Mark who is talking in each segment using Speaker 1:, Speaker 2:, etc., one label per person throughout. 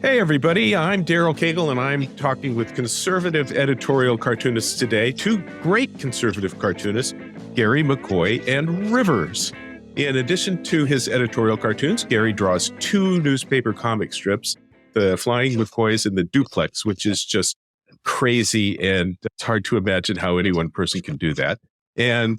Speaker 1: Hey, everybody. I'm Daryl Cagle, and I'm talking with conservative editorial cartoonists today. Two great conservative cartoonists, Gary McCoy and Rivers. In addition to his editorial cartoons, Gary draws two newspaper comic strips, the Flying McCoys and the Duplex, which is just crazy, and it's hard to imagine how any one person can do that. And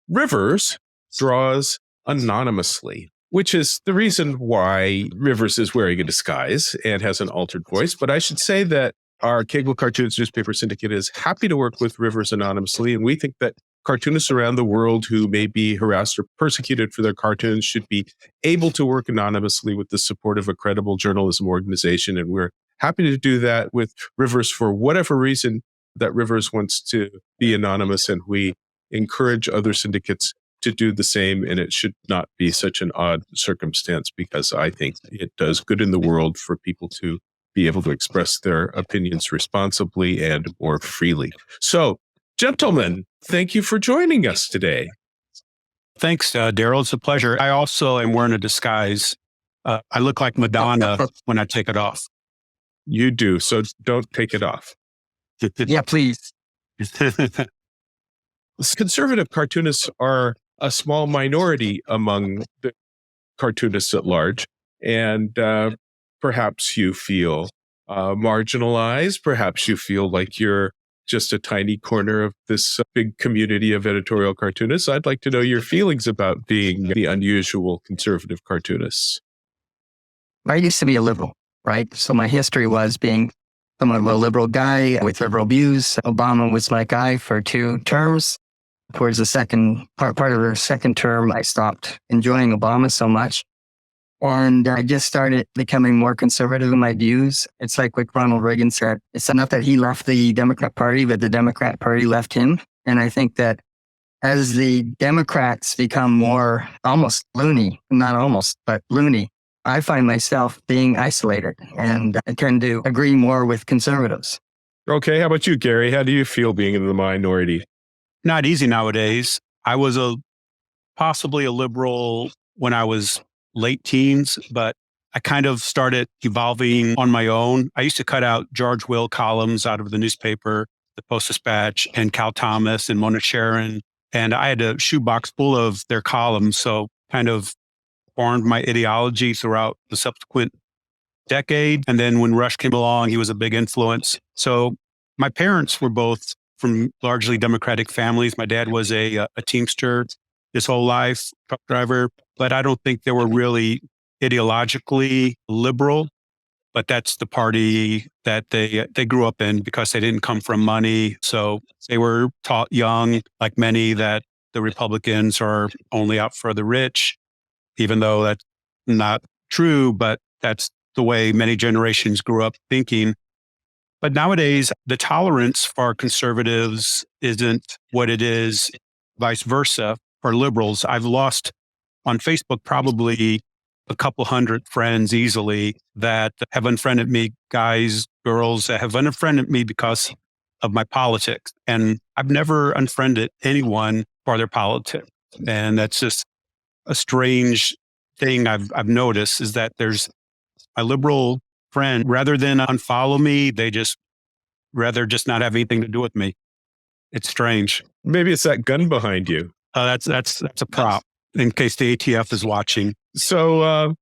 Speaker 1: Rivers draws anonymously, which is the reason why Rivers is wearing a disguise and has an altered voice. But I should say that our Cagle Cartoons newspaper syndicate is happy to work with Rivers anonymously, and we think that cartoonists around the world who may be harassed or persecuted for their cartoons should be able to work anonymously with the support of a credible journalism organization. And we're happy to do that with Rivers for whatever reason that Rivers wants to be anonymous, and we encourage other syndicates to do the same, and it should not be such an odd circumstance because I think it does good in the world for people to be able to express their opinions responsibly and more freely. So, gentlemen, thank you for joining us today.
Speaker 2: Thanks, Daryl. It's a pleasure. I also am wearing a disguise. I look like Madonna when I take it off.
Speaker 1: You do, so don't take it off.
Speaker 2: Yeah, please.
Speaker 1: Conservative cartoonists are a small minority among the cartoonists at large, and perhaps you feel marginalized. Perhaps you feel like you're just a tiny corner of this big community of editorial cartoonists. I'd like to know your feelings about being the unusual conservative cartoonists.
Speaker 3: I used to be a liberal, right? So my history was being somewhat of a liberal guy with liberal views. Obama was my guy for 2 terms. Towards the second part of the second term, I stopped enjoying Obama so much. And I just started becoming more conservative in my views. It's like what Ronald Reagan said. It's not that he left the Democrat Party, but the Democrat Party left him. And I think that as the Democrats become more almost loony, not almost, but loony, I find myself being isolated, and I tend to agree more with conservatives.
Speaker 1: Okay, how about you, Gary? How do you feel being in the minority?
Speaker 2: Not easy nowadays. I was possibly a liberal when I was late teens, but I kind of started evolving on my own. I used to cut out George Will columns out of the newspaper, the Post-Dispatch, and Cal Thomas and Mona Sharon, and I had a shoebox full of their columns, so kind of formed my ideology throughout the subsequent decade. And then when Rush came along, he was a big influence. So my parents were both from largely Democratic families. My dad was a Teamster his whole life, truck driver, but I don't think they were really ideologically liberal. But that's the party that they grew up in because they didn't come from money. So they were taught young, like many, that the Republicans are only out for the rich, even though that's not true, but that's the way many generations grew up thinking. But nowadays, the tolerance for conservatives isn't what it is, vice versa, for liberals. I've lost on Facebook probably a couple hundred friends easily that have unfriended me, guys, girls that have unfriended me because of my politics. And I've never unfriended anyone for their politics. And that's just a strange thing I've noticed, is that there's a liberal friend, rather than unfollow me, they just rather just not have anything to do with me. It's strange.
Speaker 1: Maybe it's that gun behind you.
Speaker 2: That's a prop in case the ATF is watching.
Speaker 1: So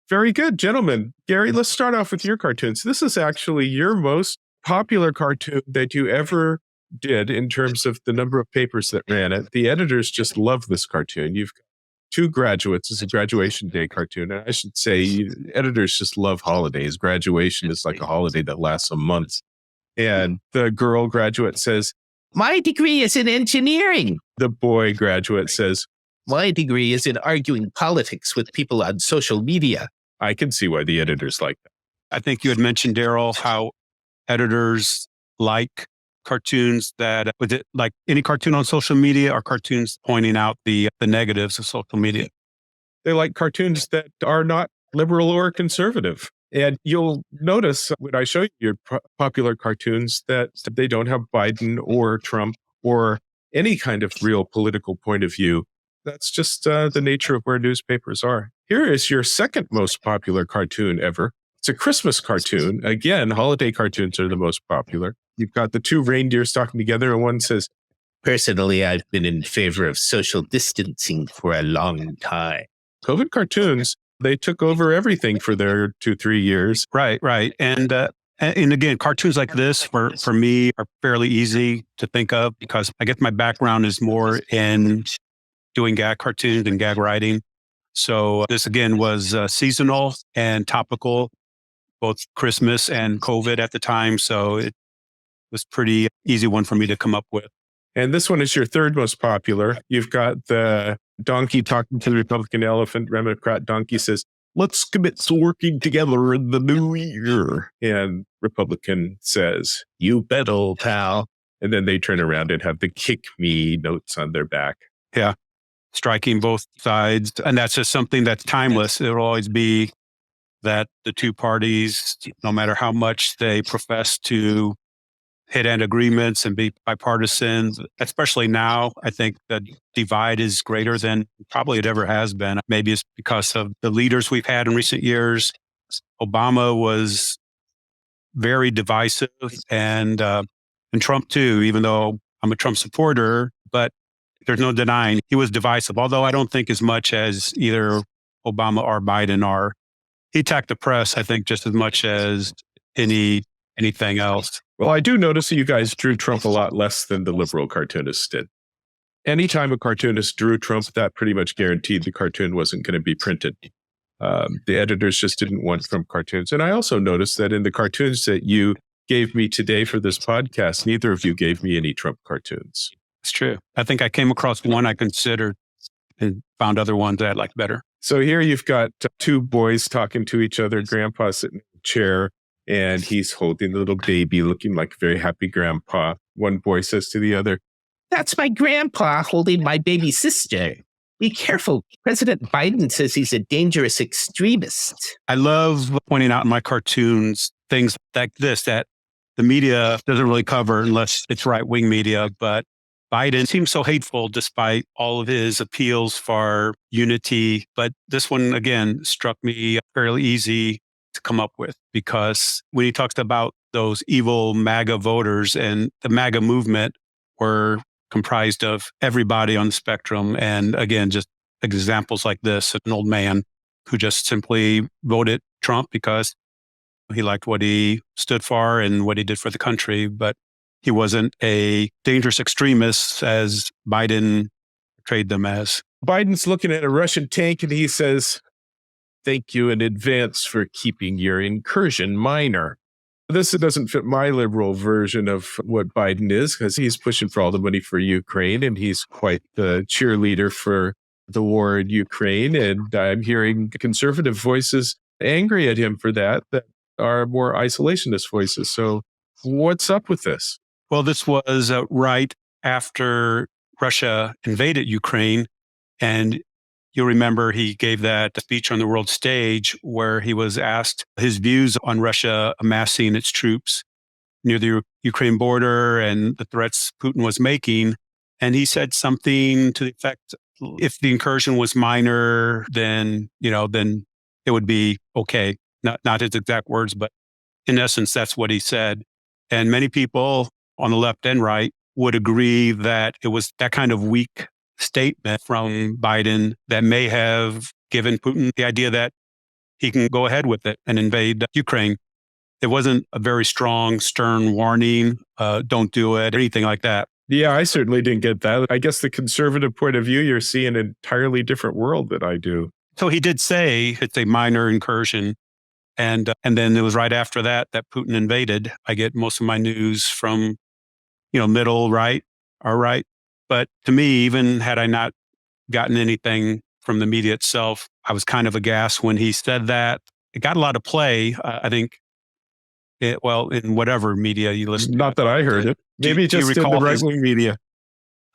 Speaker 1: very good, gentlemen. Gary, let's start off with your cartoons. This is actually your most popular cartoon that you ever did in terms of the number of papers that ran it. The editors just love this cartoon. You've got 2 graduates. It's a graduation day cartoon. And I should say, editors just love holidays. Graduation is like a holiday that lasts a month. And the girl graduate says,
Speaker 4: "My degree is in engineering."
Speaker 1: The boy graduate says,
Speaker 4: "My degree is in arguing politics with people on social media."
Speaker 1: I can see why the editors like that.
Speaker 2: I think you had mentioned, Daryl, how editors like cartoons that, with it, like any cartoon on social media, or cartoons pointing out the negatives of social media.
Speaker 1: They like cartoons that are not liberal or conservative. And you'll notice when I show you your popular cartoons that they don't have Biden or Trump or any kind of real political point of view. That's just the nature of where newspapers are. Here is your second most popular cartoon ever, It's a Christmas cartoon. Again, holiday cartoons are the most popular. You've got the two reindeers talking together, and one says,
Speaker 4: Personally, I've been in favor of social distancing for a long time.
Speaker 1: COVID cartoons, they took over everything for their 2-3 years.
Speaker 2: Right. And again, cartoons like this for me are fairly easy to think of because I guess my background is more in doing gag cartoons and gag writing. So this again was seasonal and topical, both Christmas and COVID at the time. So it was pretty easy one for me to come up with.
Speaker 1: And this one is your third most popular. You've got the donkey talking to the Republican elephant. Democrat donkey says, let's commit to working together in the new year. And Republican says, you bet, old pal. And then they turn around and have the kick me notes on their back.
Speaker 2: Yeah. Striking both sides. And that's just something that's timeless. It'll always be that the two parties, no matter how much they profess to hit end agreements and be bipartisan, especially now, I think the divide is greater than probably it ever has been. Maybe it's because of the leaders we've had in recent years. Obama was very divisive and Trump too, even though I'm a Trump supporter, but there's no denying he was divisive, although I don't think as much as either Obama or Biden are. He attacked the press, I think, just as much as anything else.
Speaker 1: Well, I do notice that you guys drew Trump a lot less than the liberal cartoonists did. Anytime a cartoonist drew Trump, that pretty much guaranteed the cartoon wasn't going to be printed. The editors just didn't want Trump cartoons. And I also noticed that in the cartoons that you gave me today for this podcast, neither of you gave me any Trump cartoons.
Speaker 2: It's true. I think I came across one I considered and found other ones that I liked better.
Speaker 1: So here you've got two boys talking to each other. Grandpa sitting in a chair, and he's holding the little baby, looking like a very happy grandpa. One boy says to the other,
Speaker 4: That's my grandpa holding my baby sister. Be careful. President Biden says he's a dangerous extremist.
Speaker 2: I love pointing out in my cartoons things like this that the media doesn't really cover unless it's right-wing media, but Biden seems so hateful despite all of his appeals for unity. But this one, again, struck me fairly easy to come up with because when he talks about those evil MAGA voters and the MAGA movement were comprised of everybody on the spectrum. And again, just examples like this, an old man who just simply voted Trump because he liked what he stood for and what he did for the country. But he wasn't a dangerous extremist as Biden portrayed them as.
Speaker 1: Biden's looking at a Russian tank and he says, thank you in advance for keeping your incursion minor. This doesn't fit my liberal version of what Biden is because he's pushing for all the money for Ukraine and he's quite the cheerleader for the war in Ukraine. And I'm hearing conservative voices angry at him for that are more isolationist voices. So what's up with this?
Speaker 2: Well, this was right after Russia invaded Ukraine. And you'll remember he gave that speech on the world stage where he was asked his views on Russia amassing its troops near the Ukraine border and the threats Putin was making. And he said something to the effect, if the incursion was minor, then it would be okay. Not his exact words, but in essence, that's what he said. And many people on the left and right would agree that it was that kind of weak statement from Biden that may have given Putin the idea that he can go ahead with it and invade Ukraine. It wasn't a very strong, stern warning, don't do it, anything like that.
Speaker 1: Yeah, I certainly didn't get that. I guess the conservative point of view, you're seeing an entirely different world than I do.
Speaker 2: So he did say it's a minor incursion. And then it was right after that Putin invaded. I get most of my news from, middle, right, or right. But to me, even had I not gotten anything from the media itself, I was kind of aghast when he said that. It got a lot of play, I think, in whatever media you listen to.
Speaker 1: Not that I heard it. Maybe just in the right-wing media.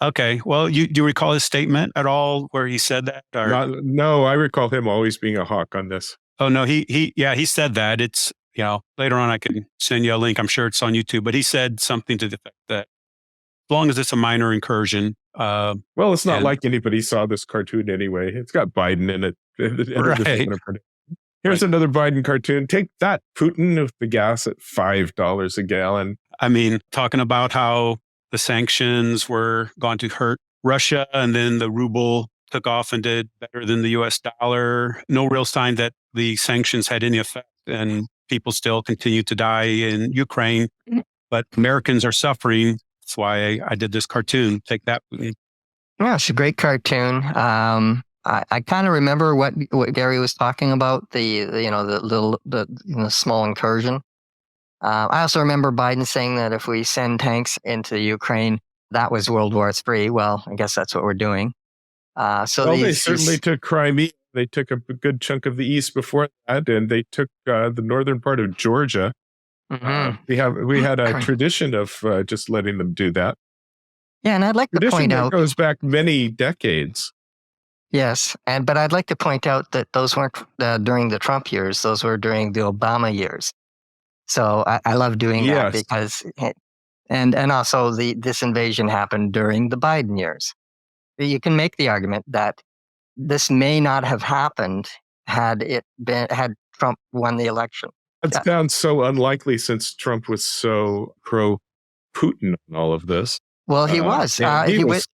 Speaker 2: Okay. Well, do you recall his statement at all where he said that? Or?
Speaker 1: No, I recall him always being a hawk on this.
Speaker 2: Oh, no, he said that. It's, later on I can send you a link. I'm sure it's on YouTube, but he said something to the effect that as long as it's a minor incursion.
Speaker 1: Well, it's not like anybody saw this cartoon anyway. It's got Biden in it.
Speaker 2: Right.
Speaker 1: Here's another Biden cartoon. Take that, Putin, with the gas at $5 a gallon.
Speaker 2: I mean, talking about how the sanctions were going to hurt Russia, and then the ruble took off and did better than the US dollar. No real sign that the sanctions had any effect, and people still continue to die in Ukraine. But Americans are suffering. That's why I did this cartoon. Take that.
Speaker 3: Yeah, it's a great cartoon. I kind of remember what Gary was talking about, the small incursion. I also remember Biden saying that if we send tanks into Ukraine, that was World War III. Well, I guess that's what we're doing.
Speaker 1: They certainly took Crimea. They took a good chunk of the east before that, and they took the northern part of Georgia.
Speaker 3: Mm-hmm.
Speaker 1: We had a tradition of just letting them do that.
Speaker 3: Yeah, and I'd like to point out
Speaker 1: goes back many decades.
Speaker 3: Yes, but I'd like to point out that those weren't during the Trump years; those were during the Obama years. So I love doing that because, and also this invasion happened during the Biden years. You can make the argument that this may not have happened had Trump won the election.
Speaker 1: That sounds so unlikely since Trump was so pro Putin on all of this.
Speaker 3: Well, he was. He was.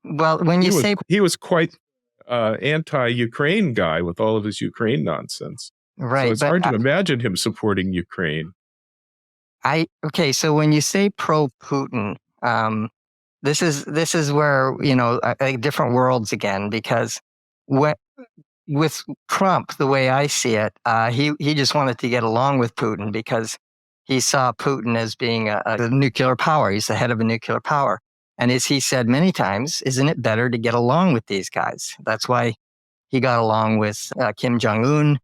Speaker 3: Well, when you say
Speaker 1: he was quite anti-Ukraine guy with all of his Ukraine nonsense.
Speaker 3: Right.
Speaker 1: So it's hard to imagine him supporting Ukraine.
Speaker 3: So when you say pro-Putin, this is where, different worlds again, because with Trump, the way I see it, he just wanted to get along with Putin because he saw Putin as being a nuclear power. He's the head of a nuclear power. And as he said many times, isn't it better to get along with these guys? That's why he got along with Kim Jong-un.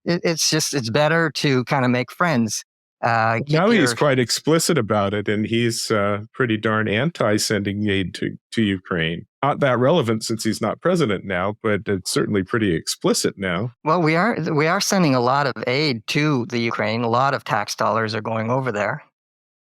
Speaker 3: It's better to kind of make friends.
Speaker 1: Now he's quite explicit about it, and he's pretty darn anti-sending aid to Ukraine. Not that relevant since he's not president now, but it's certainly pretty explicit now.
Speaker 3: Well, we are sending a lot of aid to the Ukraine. A lot of tax dollars are going over there.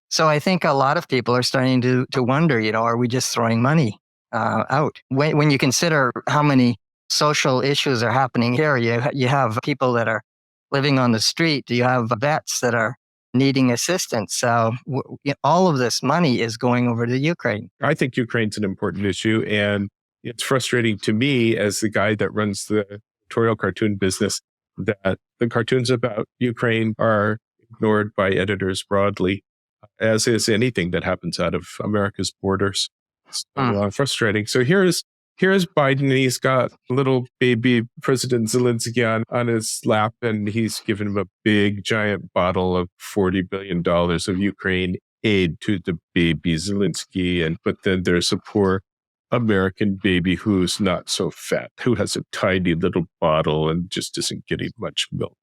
Speaker 3: So I think a lot of people are starting to wonder, are we just throwing money out? When you consider how many social issues are happening here, you have people that are living on the street. You have vets that are needing assistance. So all of this money is going over to Ukraine.
Speaker 1: I think Ukraine's an important issue, and it's frustrating to me as the guy that runs the editorial cartoon business that the cartoons about Ukraine are ignored by editors broadly, as is anything that happens out of America's borders. It's frustrating. So here's Biden. He's got little baby President Zelensky on his lap, and he's given him a big, giant bottle of $40 billion of Ukraine aid to the baby Zelensky. But then there's a poor American baby who's not so fat, who has a tiny little bottle and just isn't getting much milk.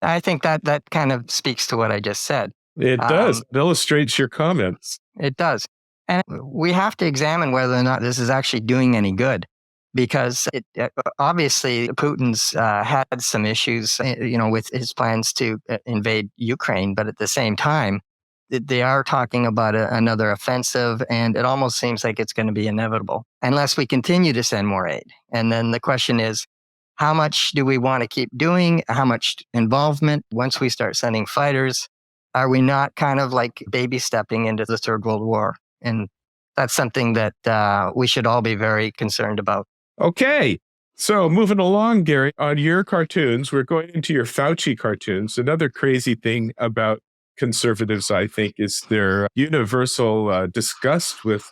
Speaker 3: I think that kind of speaks to what I just said.
Speaker 1: It does. It illustrates your comments.
Speaker 3: It does. And we have to examine whether or not this is actually doing any good, because obviously Putin's had some issues, with his plans to invade Ukraine. But at the same time, they are talking about another offensive, and it almost seems like it's going to be inevitable unless we continue to send more aid. And then the question is, how much do we want to keep doing? How much involvement? Once we start sending fighters, are we not kind of like baby stepping into the Third World War? And that's something that we should all be very concerned about.
Speaker 1: Okay. So moving along, Gary, on your cartoons, we're going into your Fauci cartoons. Another crazy thing about conservatives, I think, is their universal disgust with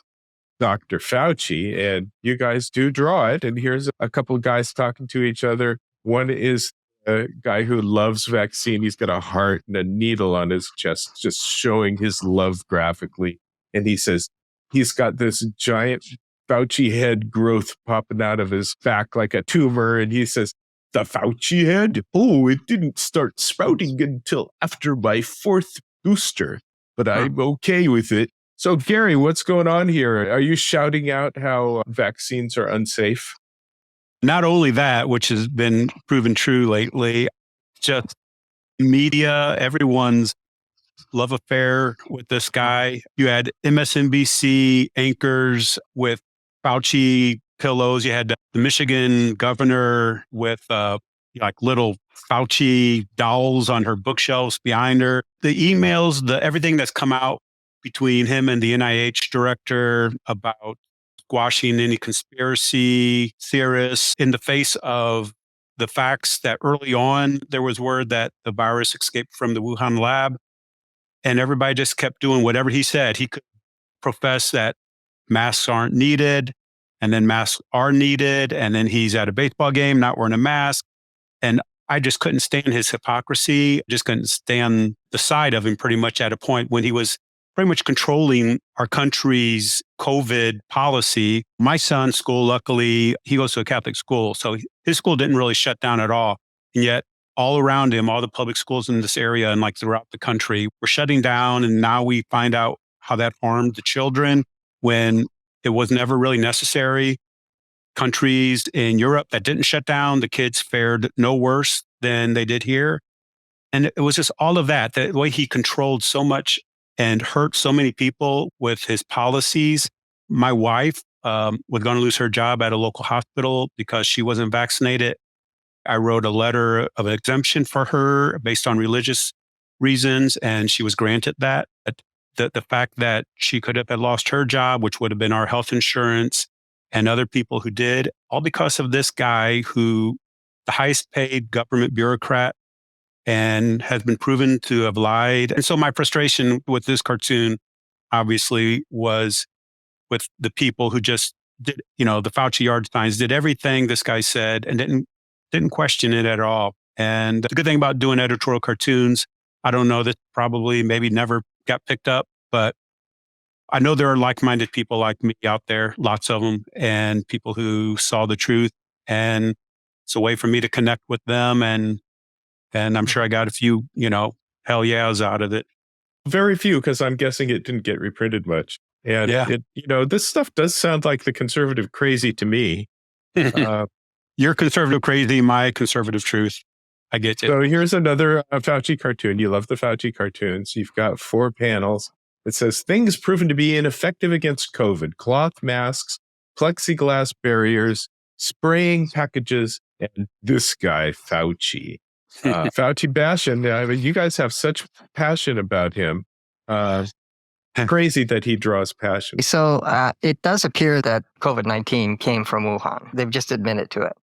Speaker 1: Dr. Fauci. And you guys do draw it. And here's a couple of guys talking to each other. One is a guy who loves vaccine. He's got a heart and a needle on his chest, just showing his love graphically. And he says he's got this giant Fauci head growth popping out of his back like a tumor. And he says, the Fauci head? Oh, it didn't start sprouting until after my fourth booster, but I'm okay with it. So, Gary, what's going on here? Are you shouting out how vaccines are unsafe?
Speaker 2: Not only that, which has been proven true lately, just media, everyone's love affair with this guy. You had MSNBC anchors with Fauci pillows. You had the Michigan governor with like little Fauci dolls on her bookshelves behind her. The emails, everything that's come out between him and the NIH director about squashing any conspiracy theorists in the face of the facts that early on there was word that the virus escaped from the Wuhan lab, and everybody just kept doing whatever he said. He could profess that masks aren't needed, and then masks are needed, and then he's at a baseball game not wearing a mask. And I just couldn't stand his hypocrisy. Just couldn't stand the side of him pretty much at a point when he was pretty much controlling our country's COVID policy. My son's school, luckily, he goes to a Catholic school, so his school didn't really shut down at all. And yet all around him, all the public schools in this area and like throughout the country were shutting down. And now we find out how that harmed the children when it was never really necessary. Countries in Europe that didn't shut down, the kids fared no worse than they did here. And it was just all of that, the way he controlled so much and hurt so many people with his policies. My wife was going to lose her job at a local hospital because she wasn't vaccinated. I wrote a letter of exemption for her based on religious reasons, and she was granted that. The fact that she could have lost her job, which would have been our health insurance, and other people who did, all because of this guy who, the highest paid government bureaucrat, and has been proven to have lied. And so my frustration with this cartoon, obviously, was with the people who just did, the Fauci yard signs, did everything this guy said and didn't question it at all. And the good thing about doing editorial cartoons, I don't know, that probably maybe never got picked up, but I know there are like-minded people like me out there, lots of them, and people who saw the truth. And it's a way for me to connect with them. And I'm sure I got a few, hell yeahs out of it.
Speaker 1: Very few, because I'm guessing it didn't get reprinted much. And this stuff does sound like the conservative crazy to me.
Speaker 2: Your conservative crazy, my conservative truth. I get you.
Speaker 1: So here's another Fauci cartoon. You love the Fauci cartoons. You've got 4 panels. It says, things proven to be ineffective against COVID: cloth masks, plexiglass barriers, spraying packages, and this guy, Fauci. Fauci bashing. I mean, you guys have such passion about him. Crazy that he draws passion.
Speaker 3: So it does appear that COVID-19 came from Wuhan. They've just admitted to it.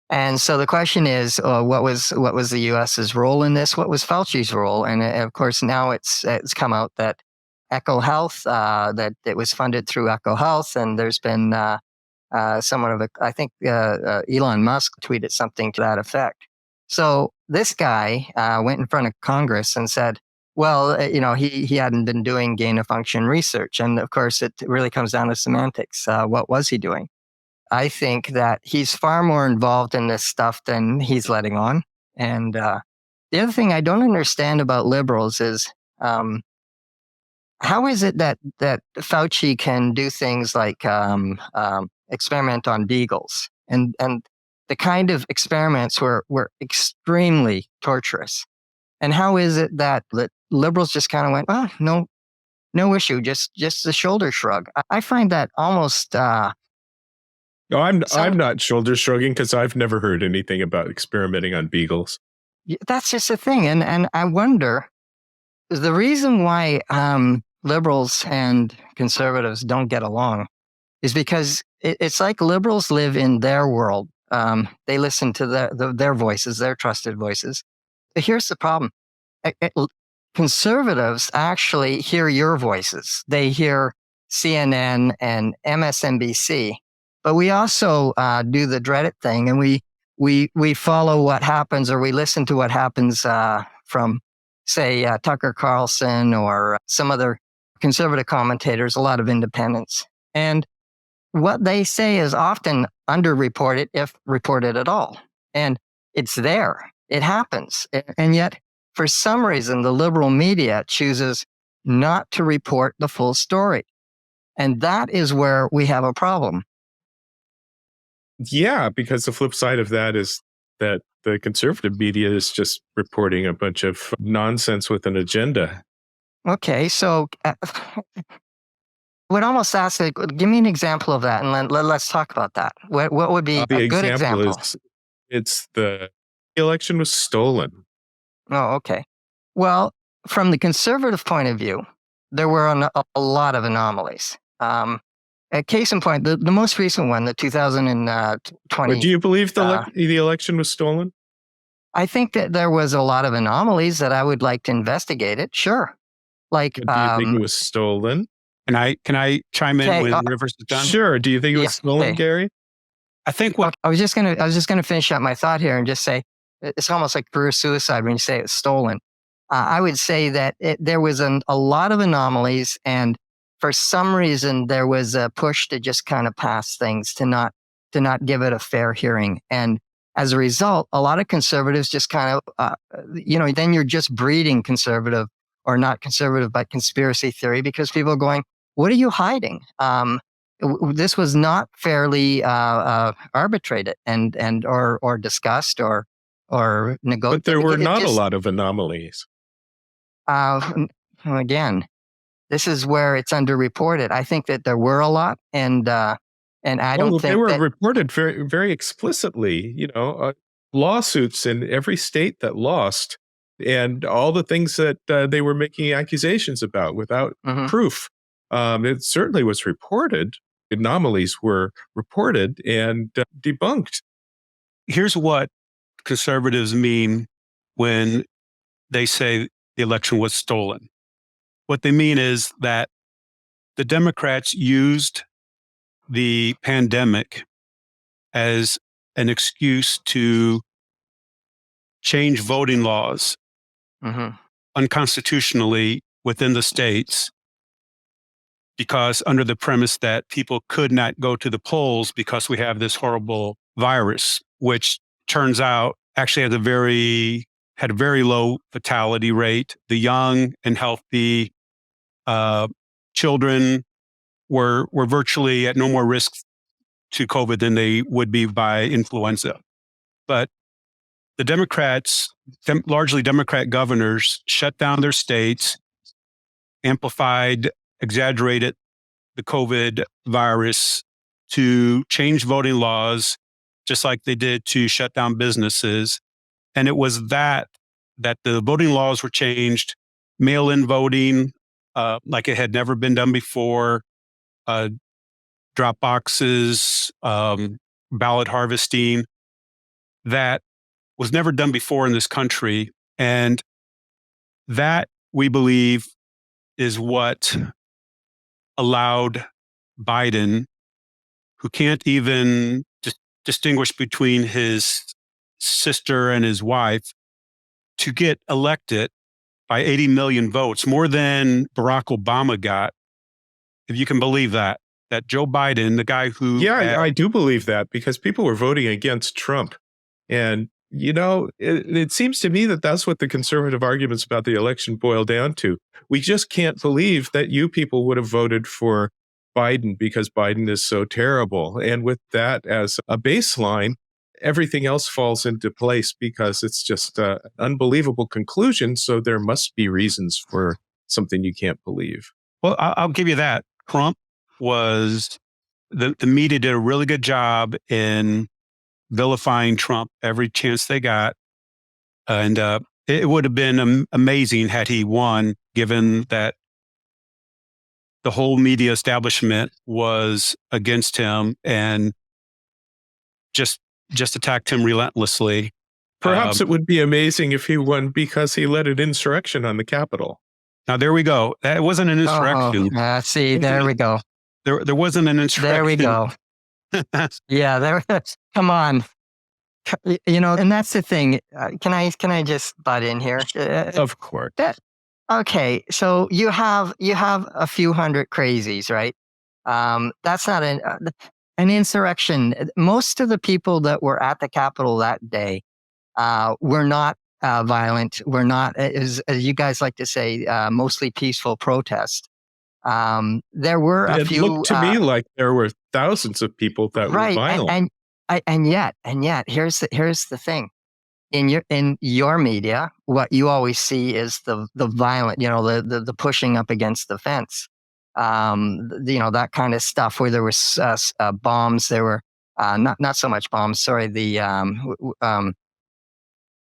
Speaker 3: And so the question is, what was the U.S.'s role in this? What was Fauci's role? And of course, now it's come out that Echo Health, that it was funded through Echo Health, and there's been somewhat of I think Elon Musk tweeted something to that effect. So this guy went in front of Congress and said, well, he hadn't been doing gain of function research. And of course, it really comes down to semantics. What was he doing? I think that he's far more involved in this stuff than he's letting on. And the other thing I don't understand about liberals is how is it that Fauci can do things like experiment on beagles, and the kind of experiments were extremely torturous? And how is it that liberals just kind of went, oh, no issue, just a shoulder shrug? I find that almost.
Speaker 1: No, I'm not shoulder shrugging, because I've never heard anything about experimenting on beagles.
Speaker 3: That's just the thing, and I wonder the reason why liberals and conservatives don't get along is because it's like liberals live in their world. They listen to their voices, their trusted voices. But here's the problem. Conservatives actually hear your voices. They hear CNN and MSNBC. But we also do the dreaded thing, and we follow what happens, or we listen to what happens from, say, Tucker Carlson or some other conservative commentators, a lot of independents. And what they say is often underreported, if reported at all. And it's there. It happens. And yet, for some reason, the liberal media chooses not to report the full story. And that is where we have a problem.
Speaker 1: Yeah, because the flip side of that is that the conservative media is just reporting a bunch of nonsense with an agenda.
Speaker 3: Okay, so would almost ask, give me an example of that, and let's talk about that. What would be a good example?
Speaker 1: It's the The election was stolen.
Speaker 3: Oh, okay. Well, from the conservative point of view, there were a lot of anomalies. A case in point, the most recent one, the 2020.
Speaker 1: But do you believe the election was stolen?
Speaker 3: I think that there was a lot of anomalies that I would like to investigate it. Sure. Like,
Speaker 1: But do you think it was stolen?
Speaker 2: Can I chime in
Speaker 3: Okay,
Speaker 2: when Rivers is done?
Speaker 1: Sure. Do you think it was stolen,
Speaker 3: okay.
Speaker 1: Gary?
Speaker 2: I think what
Speaker 3: I was just gonna finish up my thought here and just say it's almost like career suicide when you say it's stolen. I would say that there was a lot of anomalies, and for some reason there was a push to just kind of pass things, to not give it a fair hearing, and as a result, a lot of conservatives just kind of then you're just breeding conservative, or not conservative but conspiracy theory, because people are going, "What are you hiding?" This was not fairly arbitrated or discussed or negotiated.
Speaker 1: But there were not a lot of anomalies.
Speaker 3: Again, this is where it's underreported. I think that there were a lot, and I don't think
Speaker 1: they were
Speaker 3: that,
Speaker 1: reported very, very explicitly. Lawsuits in every state that lost, and all the things that they were making accusations about without proof. It certainly was reported. Anomalies were reported and debunked.
Speaker 2: here's what conservatives mean when they say the election was stolen. What they mean is that the Democrats used the pandemic as an excuse to change voting laws unconstitutionally within the states, because under the premise that people could not go to the polls because we have this horrible virus, which turns out actually had a very low fatality rate. The young and healthy children were virtually at no more risk to COVID than they would be by influenza. But the Democrats, largely Democrat governors, shut down their states, amplified, exaggerated the COVID virus to change voting laws, just like they did to shut down businesses. And it was that the voting laws were changed, mail-in voting, like it had never been done before, drop boxes, ballot harvesting, that was never done before in this country. And that, we believe, is what allowed Biden, who can't even distinguish between his sister and his wife, to get elected by 80 million votes, more than Barack Obama got, if you can believe that Joe Biden, the guy who...
Speaker 1: Yeah, I do believe that, because people were voting against Trump. And, it seems to me that that's what the conservative arguments about the election boil down to. We just can't believe that you people would have voted for Biden because Biden is so terrible. And with that as a baseline, everything else falls into place, because it's just an unbelievable conclusion. So there must be reasons for something you can't believe.
Speaker 2: Well, I'll give you that. Trump was... The media did a really good job in vilifying Trump every chance they got. And it would have been amazing had he won, given that the whole media establishment was against him and just attacked him relentlessly.
Speaker 1: Perhaps it would be amazing if he won because he led an insurrection on the Capitol.
Speaker 2: Now, there we go. That wasn't an insurrection.
Speaker 3: See, there we go.
Speaker 2: There wasn't an insurrection.
Speaker 3: There we go. Yeah, come on. And that's the thing. Can I just butt in here?
Speaker 1: Of course.
Speaker 3: Okay, so you have a few hundred crazies, right? That's not an insurrection. Most of the people that were at the Capitol that day were not violent. Were not, as you guys like to say, mostly peaceful protest. There were a few. It
Speaker 1: looked to me like there were thousands of people that were violent.
Speaker 3: And yet, here's the thing. In your media, what you always see is the violent, the pushing up against the fence, that kind of stuff, where there was bombs. There were not so much bombs. Sorry, the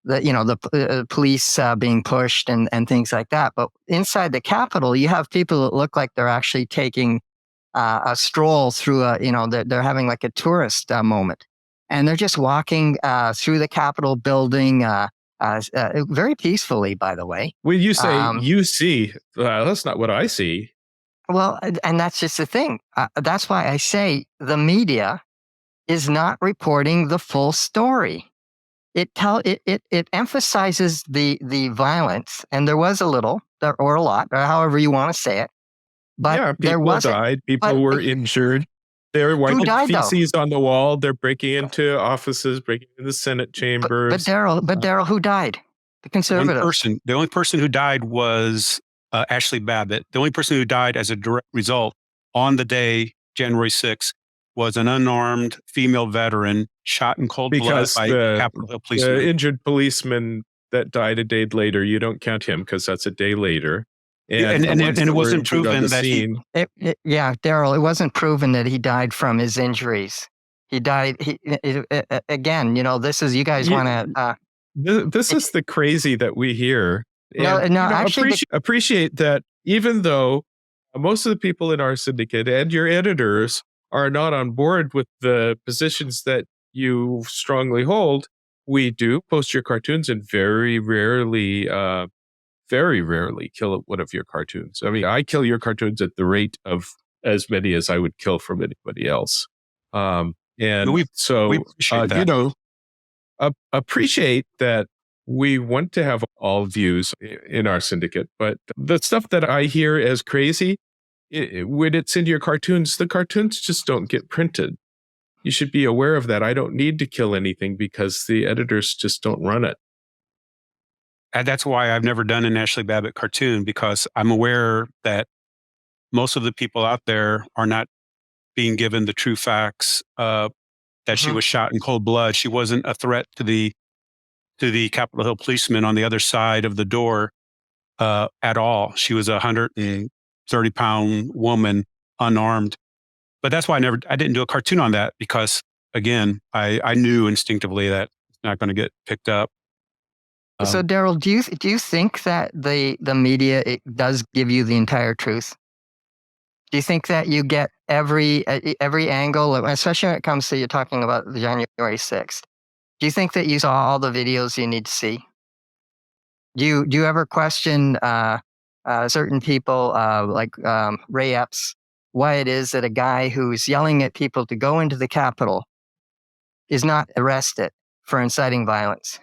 Speaker 3: the police being pushed and things like that. But inside the Capitol, you have people that look like they're actually taking a stroll through they're having like a tourist moment. And they're just walking through the Capitol building very peacefully, by the way.
Speaker 1: When you say you see, that's not what I see.
Speaker 3: Well, and that's just the thing. That's why I say the media is not reporting the full story. It emphasizes the violence, and there was a little, or a lot, or however you want to say it. But
Speaker 1: yeah, people died. People were injured. They were wiping feces on the wall. They're breaking into offices, breaking into the Senate chambers.
Speaker 3: But Daryl, who died? The conservative.
Speaker 2: One person. The only person who died was Ashley Babbitt. The only person who died as a direct result on the day, January 6th, was an unarmed female veteran shot in cold blood by Capitol Hill policemen.
Speaker 1: The injured policeman that died a day later, you don't count him because that's a day later. And
Speaker 2: it wasn't proven that
Speaker 3: Daryl, it wasn't proven that he died from his injuries. He died. Again, this is, you guys want to.
Speaker 1: This is the crazy that we hear.
Speaker 3: Actually,
Speaker 1: appreciate that even though most of the people in our syndicate and your editors are not on board with the positions that you strongly hold, we do post your cartoons and very rarely kill one of your cartoons. I mean, I kill your cartoons at the rate of as many as I would kill from anybody else. We appreciate that. Appreciate that we want to have all views in our syndicate, but the stuff that I hear as crazy, when it's in your cartoons, the cartoons just don't get printed. You should be aware of that. I don't need to kill anything because the editors just don't run it.
Speaker 2: And that's why I've never done an Ashley Babbitt cartoon, because I'm aware that most of the people out there are not being given the true facts that she was shot in cold blood. She wasn't a threat to the Capitol Hill policeman on the other side of the door at all. She was a 130-pound woman, unarmed. But that's why I didn't do a cartoon on that, because again, I knew instinctively that it's not going to get picked up.
Speaker 3: So Daryl, do you think that the media does give you the entire truth? Do you think that you get every angle, especially when it comes to, you're talking about the January 6th? Do you think that you saw all the videos you need to see? Do you ever question certain people like Ray Epps, why it is that a guy who's yelling at people to go into the Capitol is not arrested for inciting violence?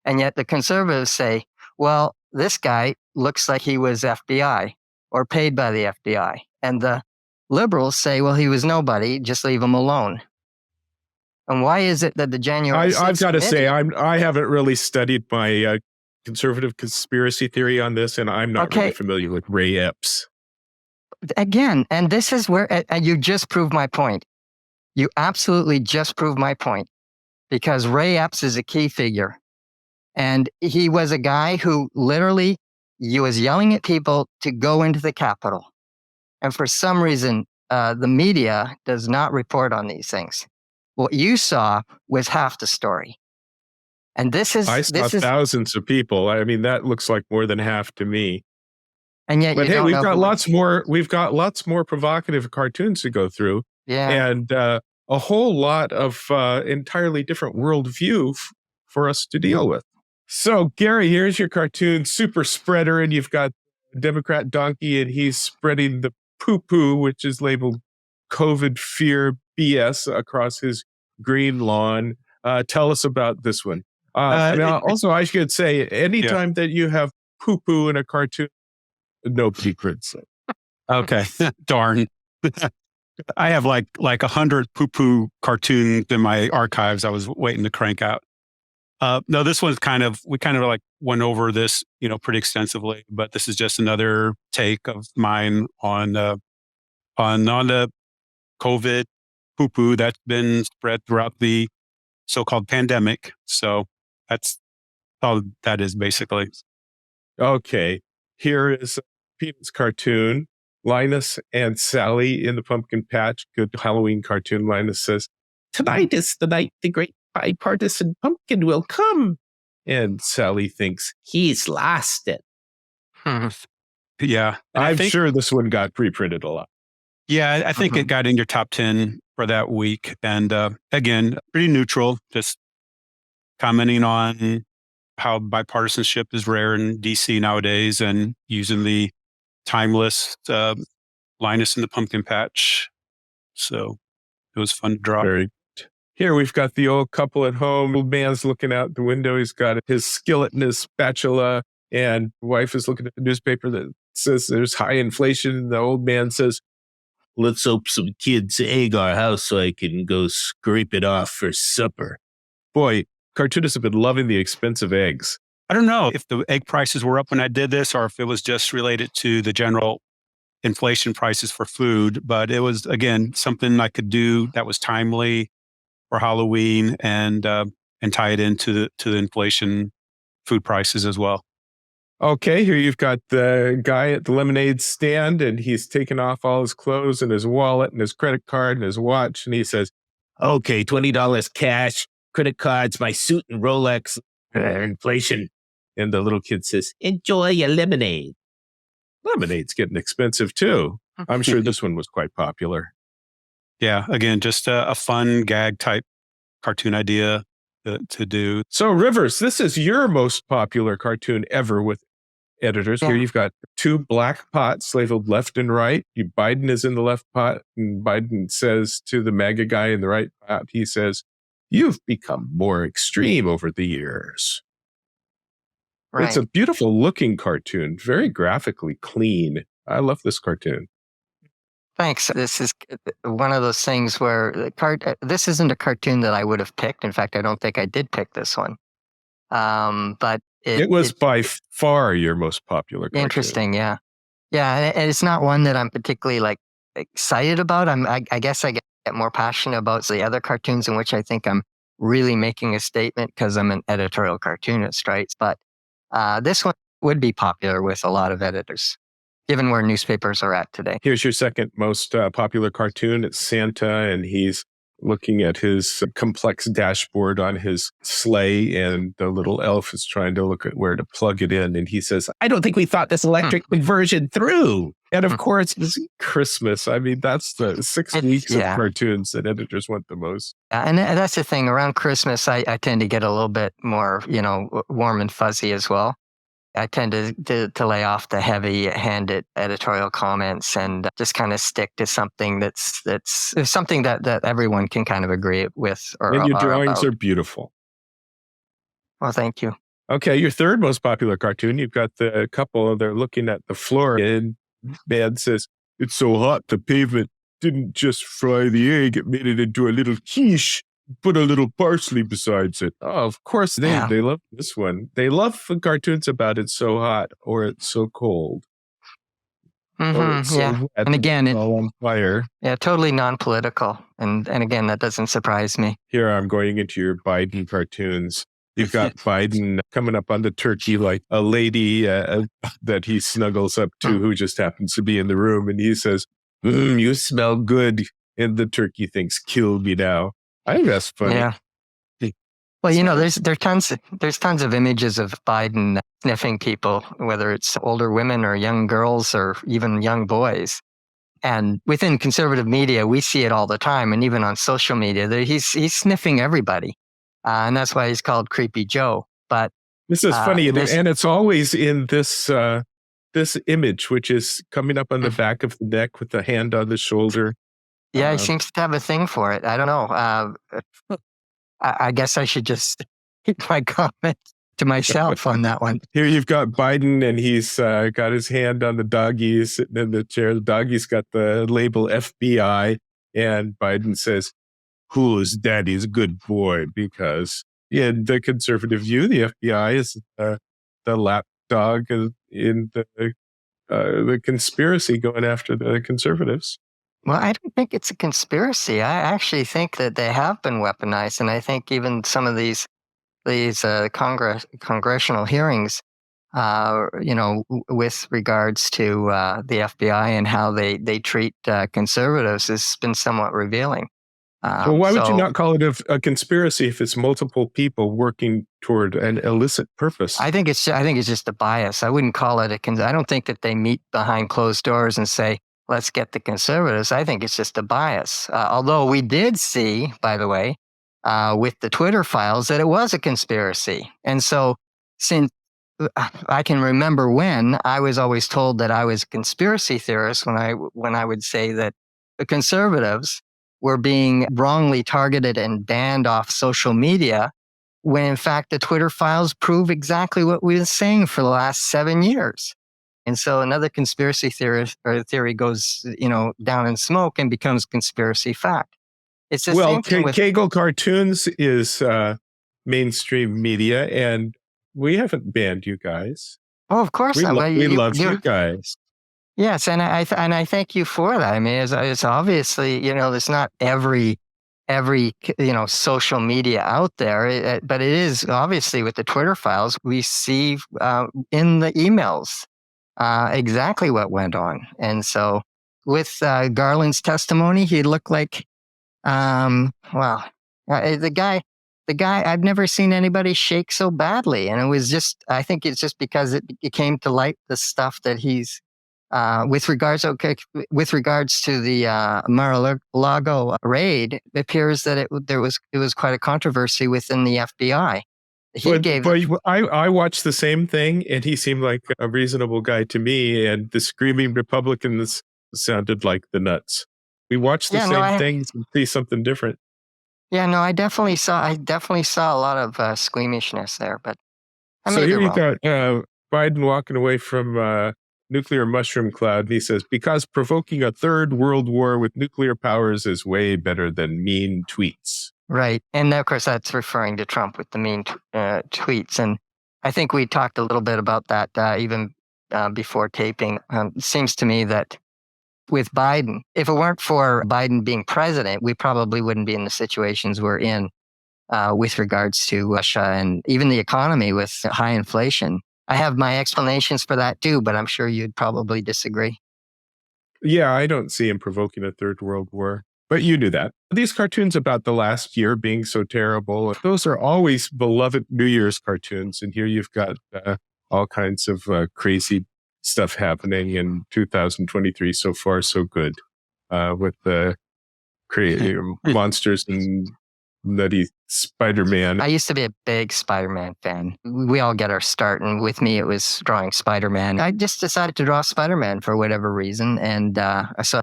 Speaker 3: And yet the conservatives say, well, this guy looks like he was FBI or paid by the FBI. And the liberals say, well, he was nobody, just leave him alone. And why is it that the January 6th
Speaker 1: I've got to say, I haven't really studied my conservative conspiracy theory on this, and I'm not really familiar with Ray Epps.
Speaker 3: Again, and this is where you just proved my point. You absolutely just proved my point, because Ray Epps is a key figure. And he was a guy who literally, he was yelling at people to go into the Capitol. And for some reason, the media does not report on these things. What you saw was half the story. And I saw
Speaker 1: thousands of people. I mean, that looks like more than half to me.
Speaker 3: And yet,
Speaker 1: we've got lots more provocative cartoons to go through.
Speaker 3: Yeah.
Speaker 1: And a whole lot of entirely different worldview for us to deal with. So, Gary, here's your cartoon, Super Spreader, and you've got Democrat Donkey, and he's spreading the poo-poo, which is labeled COVID fear BS, across his green lawn. Tell us about this one. Also, I should say, anytime that you have poo-poo in a cartoon, nobody crits it.
Speaker 2: Okay, darn. I have like 100 poo-poo cartoons in my archives I was waiting to crank out. No, this one's we kind of like went over this, pretty extensively, but this is just another take of mine on the COVID poo-poo that's been spread throughout the so-called pandemic. So that's all that is basically.
Speaker 1: Okay, here is Peanuts cartoon, Linus and Sally in the pumpkin patch. Good Halloween cartoon. Linus says,
Speaker 4: tonight is the night the great bipartisan pumpkin will come.
Speaker 1: And Sally thinks,
Speaker 4: He's lost it.
Speaker 2: Yeah. And
Speaker 1: I'm sure this one got pre-printed a lot.
Speaker 2: Yeah, I think it got in your top 10 for that week. And again, pretty neutral, just commenting on how bipartisanship is rare in DC nowadays and using the timeless Linus and the Pumpkin Patch. So it was fun to draw.
Speaker 1: Very good. Here we've got the old couple at home. Old man's looking out the window. He's got his skillet and his spatula, and wife is looking at the newspaper that says there's high inflation. And the old man says, let's hope some kids egg our house so I can go scrape it off for supper. Boy, cartoonists have been loving the expensive eggs.
Speaker 2: I don't know if the egg prices were up when I did this or if it was just related to the general inflation prices for food, but it was, again, something I could do that was timely for Halloween and tie it into the inflation food prices as well.
Speaker 1: Okay, here you've got the guy at the lemonade stand, and he's taken off all his clothes and his wallet and his credit card and his watch, and he says, okay, $20 cash, credit cards, my suit and Rolex, inflation. And the little kid says, enjoy your lemonade. Lemonade's getting expensive too. I'm sure this one was quite popular.
Speaker 2: Yeah, again, just a fun gag type cartoon idea to do.
Speaker 1: So Rivers, this is your most popular cartoon ever with editors.
Speaker 3: Yeah.
Speaker 1: Here you've got two black pots labeled left and right. Biden is in the left pot, and Biden says to the MAGA guy in the right pot, he says, you've become more extreme over the years.
Speaker 3: Right.
Speaker 1: It's a beautiful looking cartoon, very graphically clean. I love this cartoon.
Speaker 3: Thanks. This is one of those things where this isn't a cartoon that I would have picked. In fact, I don't think I did pick this one. But
Speaker 1: it was by far your most popular cartoon.
Speaker 3: Interesting, yeah. Yeah, and it's not one that I'm particularly excited about. I guess I get more passionate about the other cartoons in which I think I'm really making a statement because I'm an editorial cartoonist, right? But this one would be popular with a lot of editors, given where newspapers are at today.
Speaker 1: Here's your second most popular cartoon. It's Santa, and he's looking at his complex dashboard on his sleigh, and the little elf is trying to look at where to plug it in. And he says, I don't think we thought this electric conversion through. And of course, it's Christmas. I mean, that's the 6 weeks of cartoons that editors want the most.
Speaker 3: And that's the thing. Around Christmas, I tend to get a little bit more, warm and fuzzy as well. I tend to lay off the heavy-handed editorial comments and just kind of stick to something that's something that everyone can kind of agree with.
Speaker 1: And your drawings are beautiful.
Speaker 3: Well, thank you.
Speaker 1: Okay, your third most popular cartoon, you've got the couple, they're looking at the floor, and man says, it's so hot, the pavement didn't just fry the egg, it made it into a little quiche. Put a little parsley besides it. Oh, of course, they love this one. They love the cartoons about it's so hot or it's so cold.
Speaker 3: Mm-hmm, so wet, and again, it's
Speaker 1: all on fire.
Speaker 3: Yeah, totally non-political. And again, that doesn't surprise me.
Speaker 1: Here I'm going into your Biden cartoons. You've got Biden coming up on the turkey like a lady that he snuggles up to who just happens to be in the room. And he says, you smell good. And the turkey thinks, kill me now. I think that's funny.
Speaker 3: Yeah. Well, there's tons of images of Biden sniffing people, whether it's older women or young girls or even young boys. And within conservative media, we see it all the time, and even on social media, he's sniffing everybody, and that's why he's called Creepy Joe. But
Speaker 1: this is funny, and it's always in this image, which is coming up on the back of the neck with the hand on the shoulder.
Speaker 3: Yeah, he seems to have a thing for it. I don't know. I guess I should just keep my comment to myself on that one.
Speaker 1: Here you've got Biden, and he's got his hand on the doggy sitting in the chair. The doggy's got the label FBI, and Biden says, who's daddy's good boy? Because in the conservative view, the FBI is the lap dog in the conspiracy going after the conservatives.
Speaker 3: Well, I don't think it's a conspiracy. I actually think that they have been weaponized, and I think even some of these congressional hearings, with regards to the FBI and how they treat conservatives, has been somewhat revealing.
Speaker 1: Well, why would you not call it a conspiracy if it's multiple people working toward an illicit purpose?
Speaker 3: I think it's just a bias. I wouldn't call it I don't think that they meet behind closed doors and say, let's get the conservatives. I think it's just a bias. Although we did see, by the way, with the Twitter files, that it was a conspiracy. And so since I can remember when I was always told that I was a conspiracy theorist when I would say that the conservatives were being wrongly targeted and banned off social media, when in fact the Twitter files prove exactly what we've been saying for the last 7 years. And so another conspiracy theory goes, down in smoke and becomes conspiracy fact. It's the same thing with
Speaker 1: Cagle Cartoons is mainstream media, and we haven't banned you guys.
Speaker 3: Oh, of course not.
Speaker 1: We love you guys.
Speaker 3: Yes, and I thank you for that. I mean, it's obviously, there's not every social media out there, but it is obviously with the Twitter files we see in the emails exactly what went on. And so with Garland's testimony, he looked like, the guy. I've never seen anybody shake so badly, and I think it's just because it came to light the stuff that he's. With regards to the Mar-a-Lago raid, it appears that it was quite a controversy within the FBI.
Speaker 1: I watched the same thing, and he seemed like a reasonable guy to me, and the screaming Republicans sounded like the nuts. We watched the same things and see something different.
Speaker 3: Yeah, no, I definitely saw a lot of squeamishness there, but
Speaker 1: so here you got Biden walking away from nuclear mushroom cloud. And he says, because provoking a third world war with nuclear powers is way better than mean tweets.
Speaker 3: Right. And of course, that's referring to Trump with the mean tweets. And I think we talked a little bit about that even before taping. It seems to me that with Biden, if it weren't for Biden being president, we probably wouldn't be in the situations we're in with regards to Russia and even the economy with high inflation. I have my explanations for that too, but I'm sure you'd probably disagree.
Speaker 1: Yeah, I don't see him provoking a third world war, but you do that. These cartoons about the last year being so terrible, those are always beloved New Year's cartoons. And here you've got all kinds of crazy stuff happening in 2023. So far, so good with the monsters and nutty Spider-Man.
Speaker 3: I used to be a big Spider-Man fan. We all get our start, and with me, it was drawing Spider-Man. I just decided to draw Spider-Man for whatever reason, and so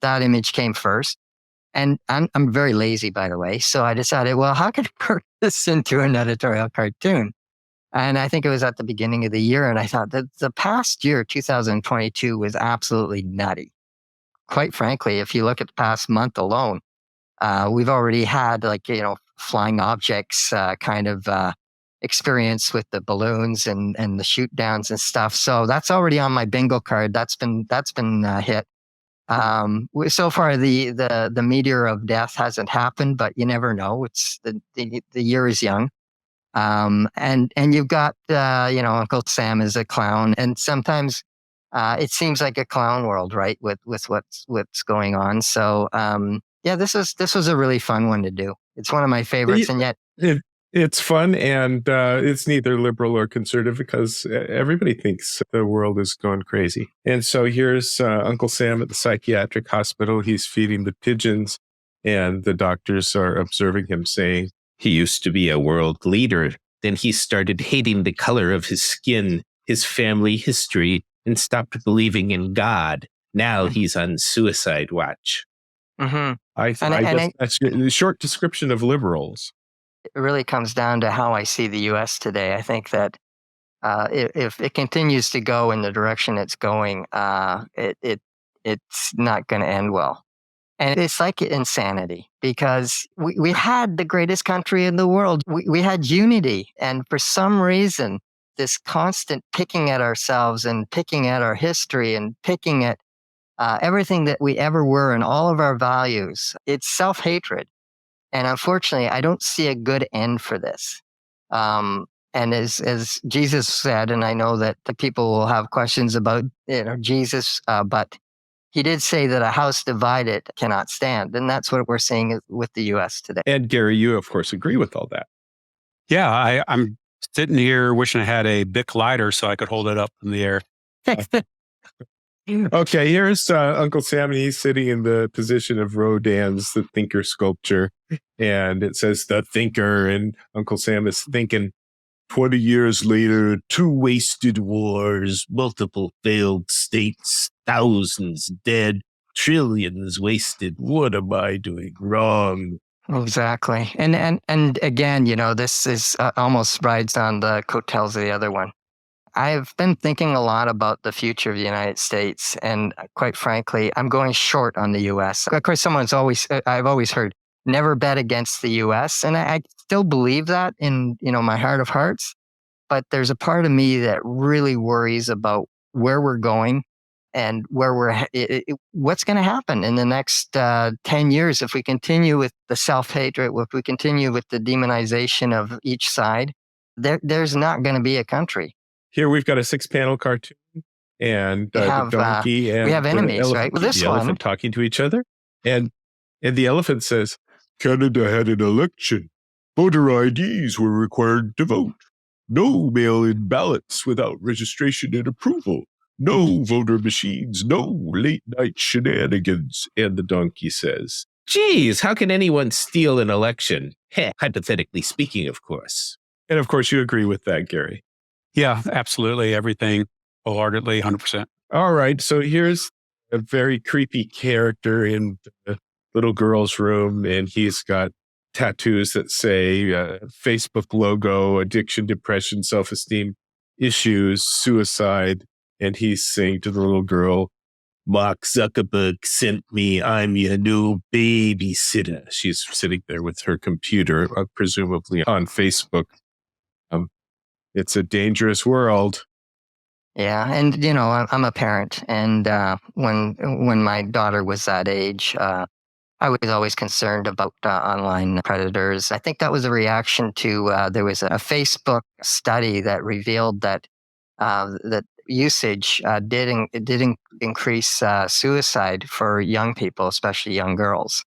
Speaker 3: that image came first. And I'm very lazy, by the way, so I decided, well, how could I turn this into an editorial cartoon? And I think it was at the beginning of the year, and I thought that the past year, 2022, was absolutely nutty. Quite frankly, if you look at the past month alone, we've already had flying objects kind of experience with the balloons and the shoot downs and stuff. So that's already on my bingo card. That's been hit. So far, the meteor of death hasn't happened, but you never know. It's the year is young. And you've got Uncle Sam is a clown, and sometimes it seems like a clown world, right? With what's going on. So this was a really fun one to do. It's one of my favorites, and yet
Speaker 1: it's fun, and it's neither liberal or conservative because everybody thinks the world is going crazy. And so here's Uncle Sam at the psychiatric hospital. He's feeding the pigeons, and the doctors are observing him, saying, "He used to be a world leader. Then he started hating the color of his skin, his family history, and stopped believing in God. Now he's on suicide watch."
Speaker 3: Mm-hmm.
Speaker 1: I guess that's a short description of liberals.
Speaker 3: It really comes down to how I see the U.S. today. I think that if it continues to go in the direction it's going, it's not going to end well. And it's like insanity because we had the greatest country in the world. We had unity. And for some reason, this constant picking at ourselves and picking at our history and picking at everything that we ever were and all of our values, it's self-hatred. And unfortunately, I don't see a good end for this. And as Jesus said, and I know that the people will have questions about Jesus, but he did say that a house divided cannot stand. And that's what we're seeing with the U.S. today.
Speaker 1: And Gary, you, of course, agree with all that.
Speaker 2: Yeah, I'm sitting here wishing I had a Bic lighter so I could hold it up in the air.
Speaker 1: Okay, here's Uncle Sam, and he's sitting in the position of Rodin's The Thinker sculpture. And it says The Thinker, and Uncle Sam is thinking, 20 years later, 2 wasted wars, multiple failed states, thousands dead, trillions wasted. What am I doing wrong?
Speaker 3: Exactly. And again, this is almost rides on the coattails of the other one. I've been thinking a lot about the future of the United States, and quite frankly, I'm going short on the U.S. Of course, I've always heard, never bet against the U.S., and I still believe that in my heart of hearts. But there's a part of me that really worries about where we're going and what's going to happen in the next 10 years if we continue with the self-hatred, if we continue with the demonization of each side. There's not going to be a country.
Speaker 1: Here we've got a 6-panel cartoon, and the donkey and
Speaker 3: we have enemies, right? Well,
Speaker 1: the elephant talking to each other, and the elephant says, "Canada had an election. Voter IDs were required to vote. No mail-in ballots without registration and approval. No voter machines. No late-night shenanigans." And the donkey says,
Speaker 4: Geez, how can anyone steal an election? Hypothetically speaking, of course.
Speaker 1: and of course you agree with that, Gary.
Speaker 2: Yeah, absolutely. Everything wholeheartedly, 100%.
Speaker 1: All right, so here's a very creepy character in the little girl's room, and he's got tattoos that say Facebook logo, addiction, depression, self-esteem issues, suicide, and he's saying to the little girl, "Mark Zuckerberg sent me. I'm your new babysitter." She's sitting there with her computer, presumably on Facebook. It's a dangerous world.
Speaker 3: Yeah, and I'm a parent, and when my daughter was that age, I was always concerned about online predators. I think that was a reaction to there was a Facebook study that revealed that that usage did increase suicide for young people, especially young girls,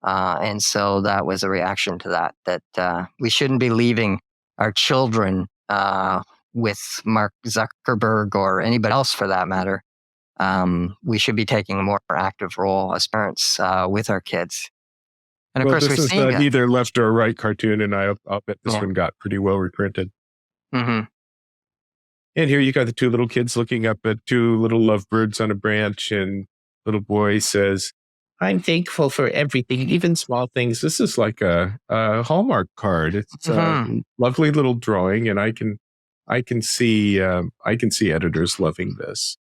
Speaker 3: and so that was a reaction to that we shouldn't be leaving our children with Mark Zuckerberg or anybody else for that matter. We should be taking a more active role as parents with our kids. And of course,
Speaker 1: this
Speaker 3: we're
Speaker 1: is
Speaker 3: seeing
Speaker 1: neither left or right cartoon, and I'll bet this one got pretty well reprinted.
Speaker 3: Mm-hmm.
Speaker 1: And here you got the 2 little kids looking up at 2 little lovebirds on a branch, and little boy says,
Speaker 4: I'm thankful for everything, even small things.
Speaker 1: "This is like a Hallmark card. It's a lovely little drawing, and I can see editors loving this."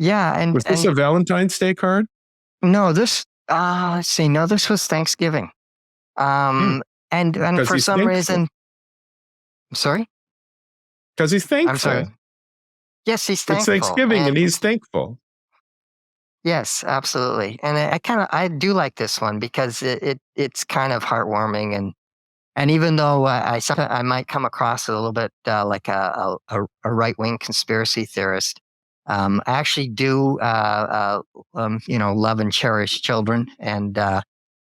Speaker 3: Yeah, and
Speaker 1: Was this a Valentine's Day card?
Speaker 3: no, this let's see, no, this was Thanksgiving, and for some reason, I'm sorry.
Speaker 1: Because he's thankful.
Speaker 3: I'm sorry. Yes, he's thankful.
Speaker 1: It's Thanksgiving, and he's thankful.
Speaker 3: Yes, absolutely. And I do like this one because it's kind of heartwarming, and even though I might come across a little bit like a right-wing conspiracy theorist, I actually do love and cherish children, and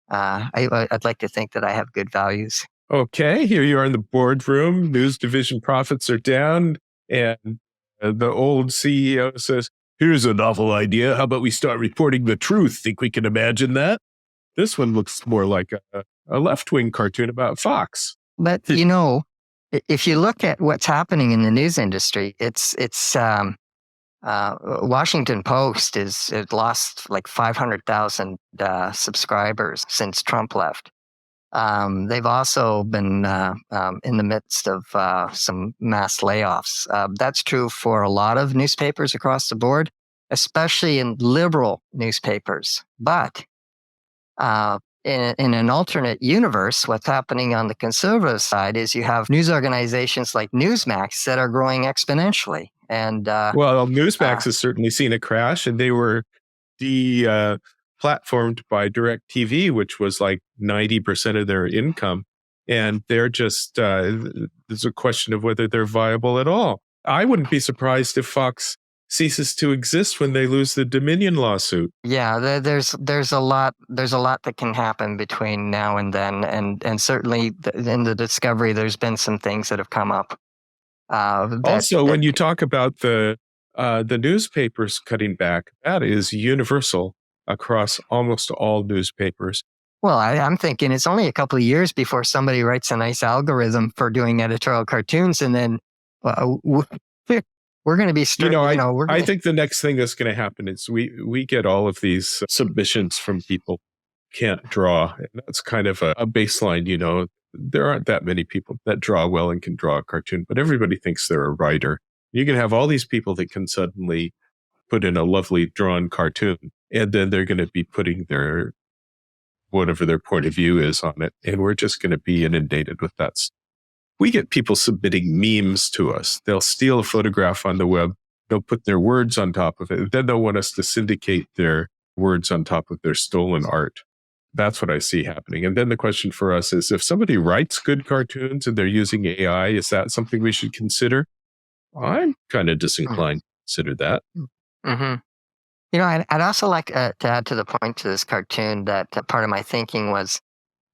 Speaker 3: I'd like to think that I have good values.
Speaker 1: Okay, here you are in the boardroom. News division profits are down, and the old CEO says, "Here's a novel idea. How about we start reporting the truth? Think we can imagine that?" This one looks more like a left-wing cartoon about Fox.
Speaker 3: But if you look at what's happening in the news industry, it's Washington Post it lost like 500,000 subscribers since Trump left. They've also been in the midst of some mass layoffs. That's true for a lot of newspapers across the board, especially in liberal newspapers. But in an alternate universe, what's happening on the conservative side is you have news organizations like Newsmax that are growing exponentially. And
Speaker 1: Newsmax has certainly seen a crash, and they were platformed by DirecTV, which was like 90% of their income. And they're just, there's a question of whether they're viable at all. I wouldn't be surprised if Fox ceases to exist when they lose the Dominion lawsuit.
Speaker 3: Yeah, there's a lot that can happen between now and then, and certainly in the discovery, there's been some things that have come up.
Speaker 1: When you talk about the newspapers cutting back, that is universal across almost all newspapers.
Speaker 3: Well, I'm thinking it's only a couple of years before somebody writes a nice algorithm for doing editorial cartoons, and then we're going to be
Speaker 1: I think the next thing that's going to happen is we get all of these submissions from people who can't draw. And that's kind of a baseline. There aren't that many people that draw well and can draw a cartoon, but everybody thinks they're a writer. You can have all these people that can suddenly put in a lovely drawn cartoon, and then they're going to be putting whatever their point of view is on it. And we're just going to be inundated with that. We get people submitting memes to us. They'll steal a photograph on the web. They'll put their words on top of it. Then they'll want us to syndicate their words on top of their stolen art. That's what I see happening. And then the question for us is, if somebody writes good cartoons and they're using AI, is that something we should consider? I'm kind of disinclined to consider that.
Speaker 3: Mm-hmm. I'd also like to add to the point to this cartoon that part of my thinking was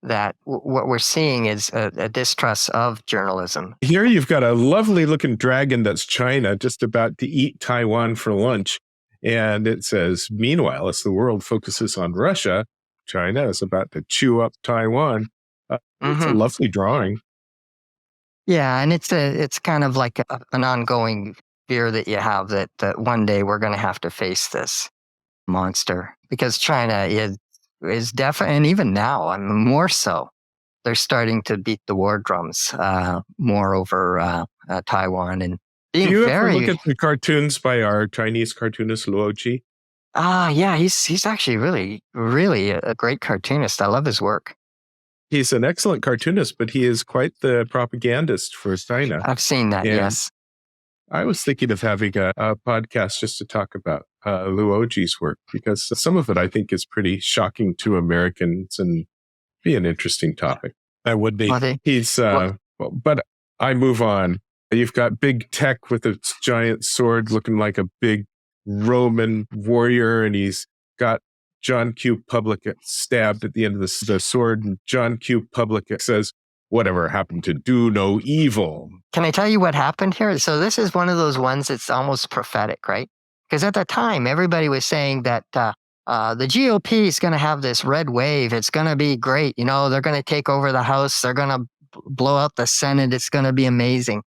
Speaker 3: that what we're seeing is a distrust of journalism.
Speaker 1: Here you've got a lovely looking dragon that's China just about to eat Taiwan for lunch. And it says, meanwhile, as the world focuses on Russia, China is about to chew up Taiwan. It's a lovely drawing.
Speaker 3: Yeah, and it's kind of like an ongoing fear that you have that one day we're going to have to face this monster, because China is definitely, and even now, more so, they're starting to beat the war drums more over Taiwan and being
Speaker 1: Do you
Speaker 3: very.
Speaker 1: ever look at the cartoons by our Chinese cartoonist Luoji?
Speaker 3: Yeah, he's actually really, really a great cartoonist. I love his work.
Speaker 1: He's an excellent cartoonist, but he is quite the propagandist for China.
Speaker 3: I've seen that,
Speaker 1: And
Speaker 3: yes.
Speaker 1: I was thinking of having a podcast just to talk about Luoji's work, because some of it I think is pretty shocking to Americans and be an interesting topic.
Speaker 2: That would be.
Speaker 1: But I move on. You've got big tech with its giant sword looking like a big Roman warrior, and he's got John Q. Public stabbed at the end of the sword, and John Q. Public says, "Whatever happened to do no evil?"
Speaker 3: Can I tell you what happened here? So this is one of those ones that's almost prophetic, right? Because at the time, everybody was saying that the GOP is going to have this red wave. It's going to be great. They're going to take over the House. They're going to blow out the Senate. It's going to be amazing.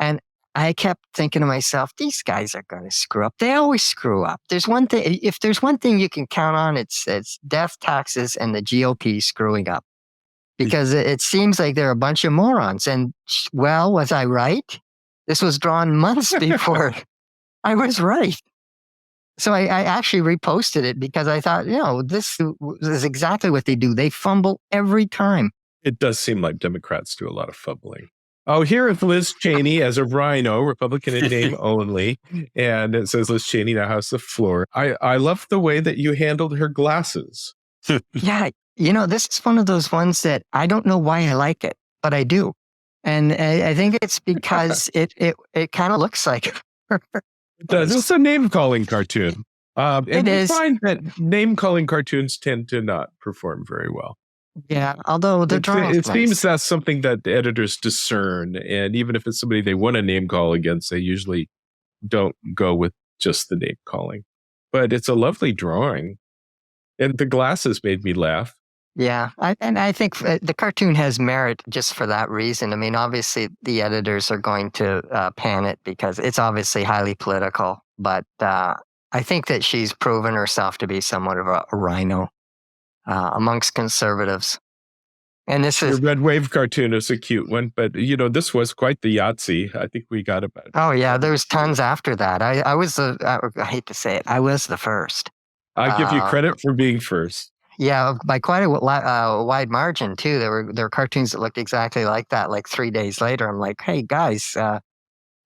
Speaker 3: And I kept thinking to myself, these guys are going to screw up. They always screw up. There's one thing. If there's one thing you can count on, it's death, taxes, and the GOP screwing up. Because it seems like they're a bunch of morons. And, well, was I right? This was drawn months before I was right. So I actually reposted it because I thought, this is exactly what they do. They fumble every time.
Speaker 1: It does seem like Democrats do a lot of fumbling. Oh, here is Liz Cheney as a rhino, Republican in name only. And it says Liz Cheney now has the floor. I love the way that you handled her glasses.
Speaker 3: Yeah. This is one of those ones that I don't know why I like it, but I do. And I think it's because it kind of looks like her.
Speaker 1: It does. It's a name-calling cartoon. And
Speaker 3: is.
Speaker 1: I find that name-calling cartoons tend to not perform very well.
Speaker 3: Yeah, although the drawing
Speaker 1: it seems that's something that the editors discern. And even if it's somebody they want to name call against, they usually don't go with just the name calling. But it's a lovely drawing. And the glasses made me laugh.
Speaker 3: Yeah, I think the cartoon has merit just for that reason. I mean, obviously, the editors are going to pan it because it's obviously highly political. But I think that she's proven herself to be somewhat of a rhino amongst conservatives. And this is
Speaker 1: the Red Wave cartoon is a cute one, but this was quite the Yahtzee. I think we got about.
Speaker 3: Oh yeah, there's tons after that. I hate to say it, I was the first.
Speaker 1: I give you credit for being first.
Speaker 3: Yeah, by quite a wide margin too. There were cartoons that looked exactly like that. Like 3 days later, I'm like, hey guys,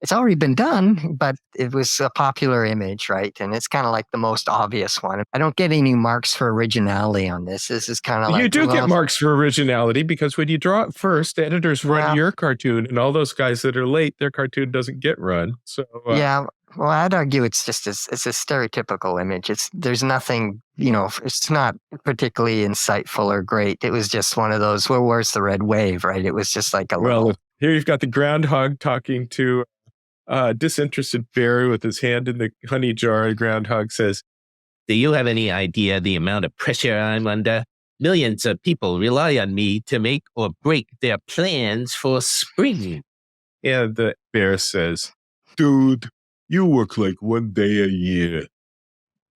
Speaker 3: it's already been done, but it was a popular image, right? And it's kind of like the most obvious one. I don't get any marks for originality on this. This is kind of like...
Speaker 1: You do get marks for originality because when you draw it first, editors run your cartoon, and all those guys that are late, their cartoon doesn't get run. So
Speaker 3: yeah, Well, I'd argue it's just it's a stereotypical image. There's nothing, it's not particularly insightful or great. It was just one of those, well, where's the red wave, right? It was just like a little.
Speaker 1: Here you've got the groundhog talking to a disinterested bear with his hand in the honey jar. The groundhog says,
Speaker 4: "Do you have any idea the amount of pressure I'm under? Millions of people rely on me to make or break their plans for spring."
Speaker 1: and the bear says, "Dude, you work like one day a year."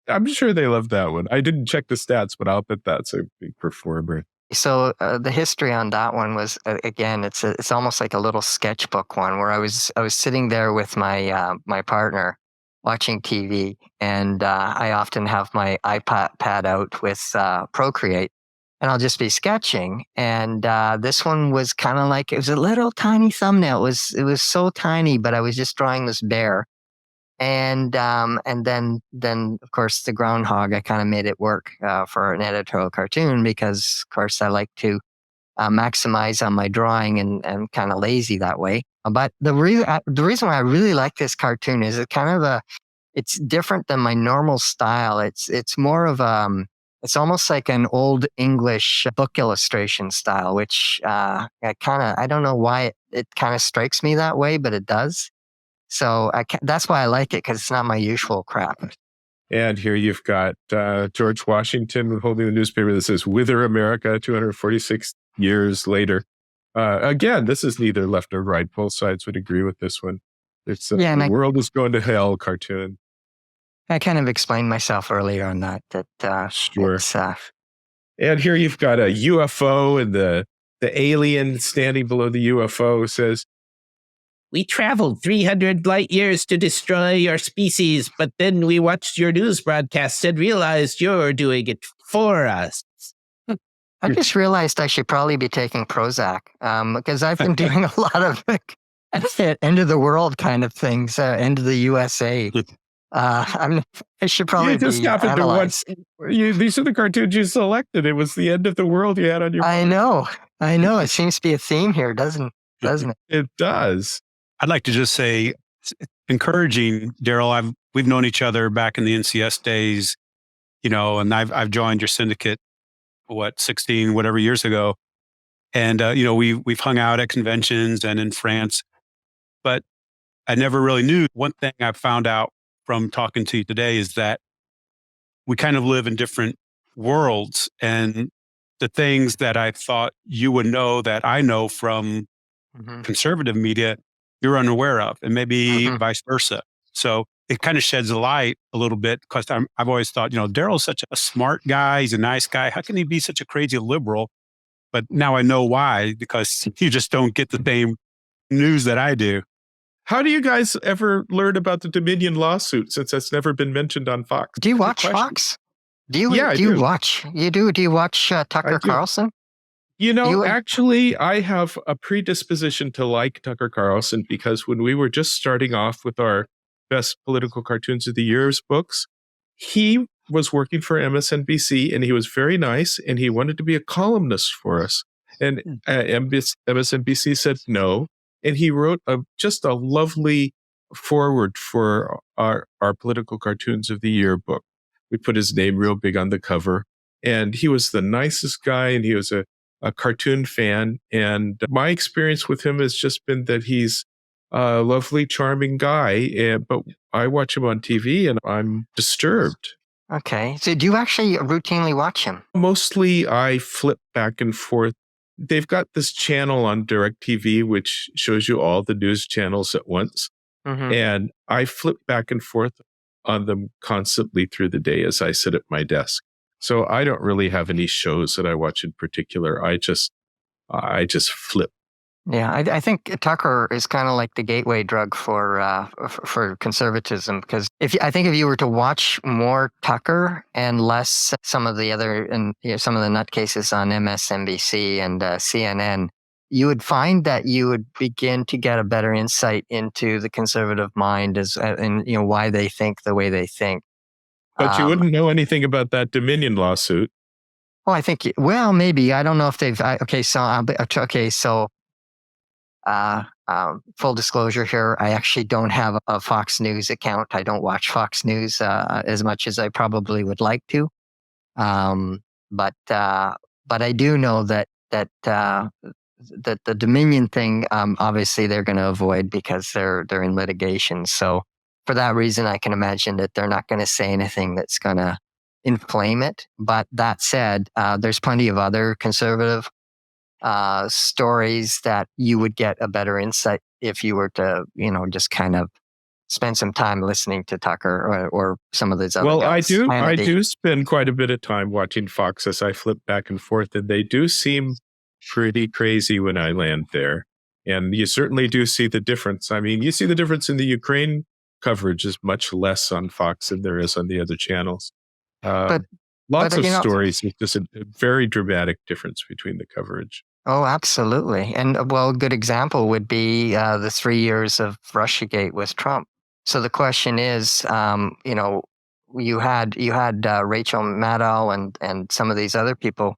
Speaker 1: I'm sure they love that one. I didn't check the stats, but I'll bet that's a big performer.
Speaker 3: So the history on that one was again, it's almost like a little sketchbook one where I was sitting there with my partner watching TV, and I often have my iPad out with Procreate, and I'll just be sketching. And this one was kind of like, it was a little tiny thumbnail. It was so tiny, but I was just drawing this bear. And then of course the groundhog, I kind of made it work for an editorial cartoon because of course I like to maximize on my drawing and kind of lazy that way. But the reason why I really like this cartoon is it's different than my normal style. It's more of it's almost like an old English book illustration style, which I don't know why it kind of strikes me that way, but it does. So that's why I like it, because it's not my usual crap.
Speaker 1: And here you've got George Washington holding the newspaper that says, "Whither America, 246 years later." Again, this is neither left nor right. Both sides would agree with this one. It's the world is going to hell cartoon.
Speaker 3: I kind of explained myself earlier on that.
Speaker 1: Sure. And here you've got a UFO, and the alien standing below the UFO says,
Speaker 4: "We traveled 300 light years to destroy your species, but then we watched your news broadcasts and realized you're doing it for us."
Speaker 3: I just realized I should probably be taking Prozac because I've been doing a lot of end of the world kind of things, end of the USA. I should probably
Speaker 1: just
Speaker 3: be
Speaker 1: happened
Speaker 3: analyzed.
Speaker 1: to watch. These are the cartoons you selected. It was the end of the world you had on your.
Speaker 3: I know. It seems to be a theme here, doesn't it?
Speaker 1: It does.
Speaker 2: I'd like to just say, it's encouraging, Daryl. We've known each other back in the NCS days, and I've joined your syndicate, 16 whatever years ago, and we've hung out at conventions and in France, but I never really knew. One thing I found out from talking to you today is that we kind of live in different worlds, and the things that I thought you would know that I know from conservative media, you're unaware of, and maybe vice versa. So it kind of sheds a light a little bit, because I've always thought, Daryl's such a smart guy. He's a nice guy. How can he be such a crazy liberal? But now I know why, because you just don't get the same news that I do.
Speaker 1: How do you guys ever learn about the Dominion lawsuit, since that's never been mentioned on Fox?
Speaker 3: Do you watch Fox? Do you watch Tucker Carlson?
Speaker 1: Actually, I have a predisposition to like Tucker Carlson, because when we were just starting off with our Best Political Cartoons of the Year's books, he was working for MSNBC, and he was very nice, and he wanted to be a columnist for us. And MSNBC said no, and he wrote just a lovely foreword for our Political Cartoons of the Year book. We put his name real big on the cover, and he was the nicest guy, and he was a cartoon fan. And my experience with him has just been that he's a lovely, charming guy. But I watch him on TV and I'm disturbed.
Speaker 3: Okay. So do you actually routinely watch him?
Speaker 1: Mostly I flip back and forth. They've got this channel on DirecTV, which shows you all the news channels at once. And I flip back and forth on them constantly through the day as I sit at my desk. So I don't really have any shows that I watch in particular. I just flip.
Speaker 3: Yeah, I think Tucker is kind of like the gateway drug for conservatism, because if you were to watch more Tucker and less some of the other some of the nutcases on MSNBC and CNN, you would find that you would begin to get a better insight into the conservative mind and why they think the way they think.
Speaker 1: But you wouldn't know anything about that Dominion lawsuit.
Speaker 3: Well, I think, maybe. I don't know if they've, I Full disclosure here, I actually don't have a Fox News account. I don't watch Fox News as much as I probably would like to. But I do know that the Dominion thing, obviously they're going to avoid because they're in litigation. So for that reason, I can imagine that they're not going to say anything that's going to inflame it. But that said, there's plenty of other conservative stories that you would get a better insight if you were to, just kind of spend some time listening to Tucker or some of these other guys.
Speaker 1: I do spend quite a bit of time watching Fox as I flip back and forth, and they do seem pretty crazy when I land there. And you certainly do see the difference. I mean, you see the difference in the Ukraine coverage is much less on Fox than there is on the other channels. Lots of stories. It's just a very dramatic difference between the coverage.
Speaker 3: Oh, absolutely. And a good example would be the 3 years of Russiagate with Trump. So the question is, you had Rachel Maddow and some of these other people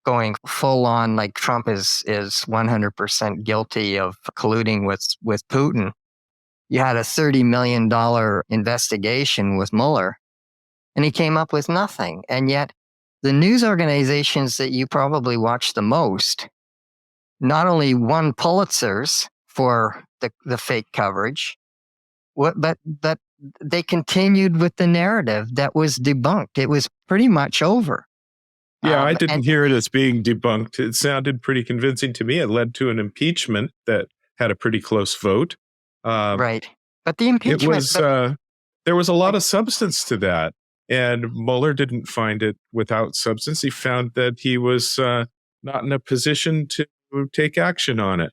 Speaker 3: going full on like Trump is 100% guilty of colluding with Putin. You had a $30 million investigation with Mueller, and he came up with nothing. And yet the news organizations that you probably watch the most not only won Pulitzers for the fake coverage, but they continued with the narrative that was debunked. It was pretty much over.
Speaker 1: Yeah, I didn't hear it as being debunked. It sounded pretty convincing to me. It led to an impeachment that had a pretty close vote.
Speaker 3: Right. But the impeachment...
Speaker 1: there was a lot of substance to that. And Mueller didn't find it without substance. He found that he was not in a position to take action on it.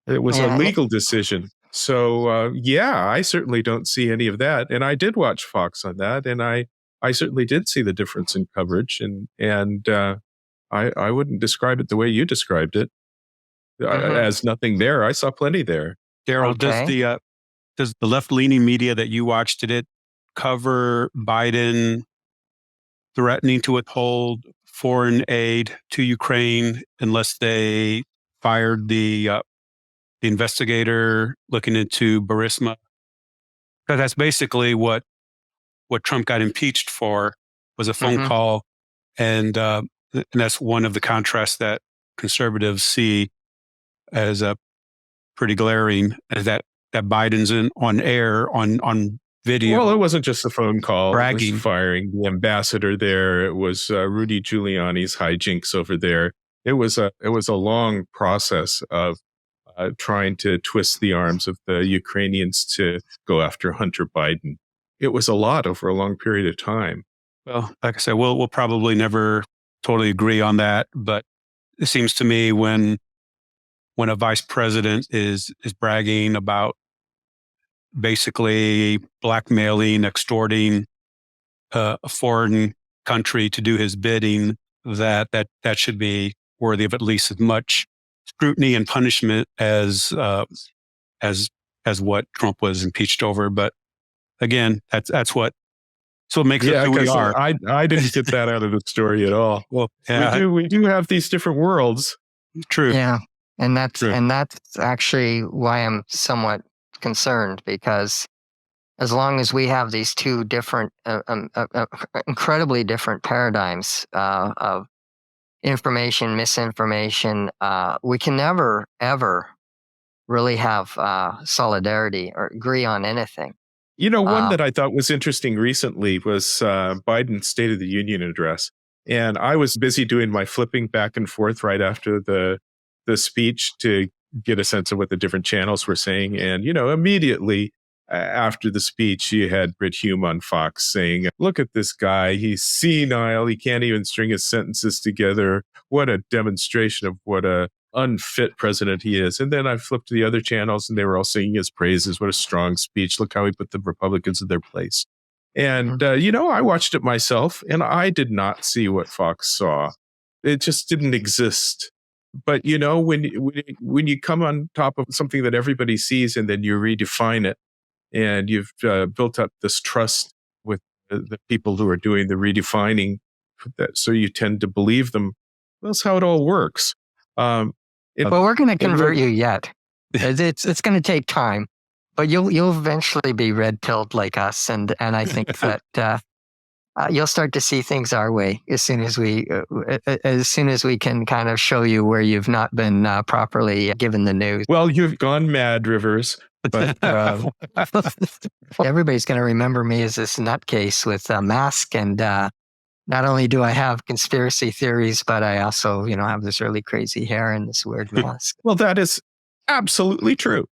Speaker 1: It was a legal decision. So, I certainly don't see any of that. And I did watch Fox on that. And I certainly did see the difference in coverage. And I wouldn't describe it the way you described it. As nothing there. I saw plenty there.
Speaker 2: Daryl, does the left-leaning media that you watched, did it cover Biden threatening to withhold foreign aid to Ukraine unless they fired the investigator looking into Burisma? Because that's basically what Trump got impeached for, was a phone call, and that's one of the contrasts that conservatives see as a pretty glaring, as that Biden's on air on video.
Speaker 1: Well, it wasn't just a phone call.
Speaker 2: Bragging.
Speaker 1: It was firing the ambassador there. It was Rudy Giuliani's hijinks over there. It was a long process of trying to twist the arms of the Ukrainians to go after Hunter Biden. It was a lot over a long period of time.
Speaker 2: Well, like I said, we'll probably never totally agree on that, but it seems to me when a vice president is bragging about basically blackmailing, extorting a foreign country to do his bidding, that should be worthy of at least as much scrutiny and punishment as what Trump was impeached over. But again, that's what makes us who we are.
Speaker 1: I didn't get that out of the story at all. Well, we do have these different worlds.
Speaker 2: True.
Speaker 3: Yeah. And that's actually why I'm somewhat concerned, because as long as we have these two different, incredibly different paradigms of information, misinformation, we can never, ever really have solidarity or agree on anything.
Speaker 1: One that I thought was interesting recently was Biden's State of the Union address. And I was busy doing my flipping back and forth right after the speech to get a sense of what the different channels were saying. And, immediately after the speech, you had Brit Hume on Fox saying, look at this guy. He's senile. He can't even string his sentences together. What a demonstration of what a unfit president he is. And then I flipped to the other channels and they were all singing his praises. What a strong speech. Look how he put the Republicans in their place. And, I watched it myself and I did not see what Fox saw. It just didn't exist. But, when you come on top of something that everybody sees and then you redefine it and you've built up this trust with the people who are doing the redefining, so you tend to believe them. That's how it all works.
Speaker 3: But we're going to convert you yet. It's going to take time, but you'll eventually be red pilled like us, and I think that you'll start to see things our way as soon as we can kind of show you where you've not been properly given the news.
Speaker 1: Well, you've gone mad, Rivers. But
Speaker 3: everybody's going to remember me as this nutcase with a mask, and not only do I have conspiracy theories, but I also, have this really crazy hair and this weird mask.
Speaker 1: Well, that is absolutely true.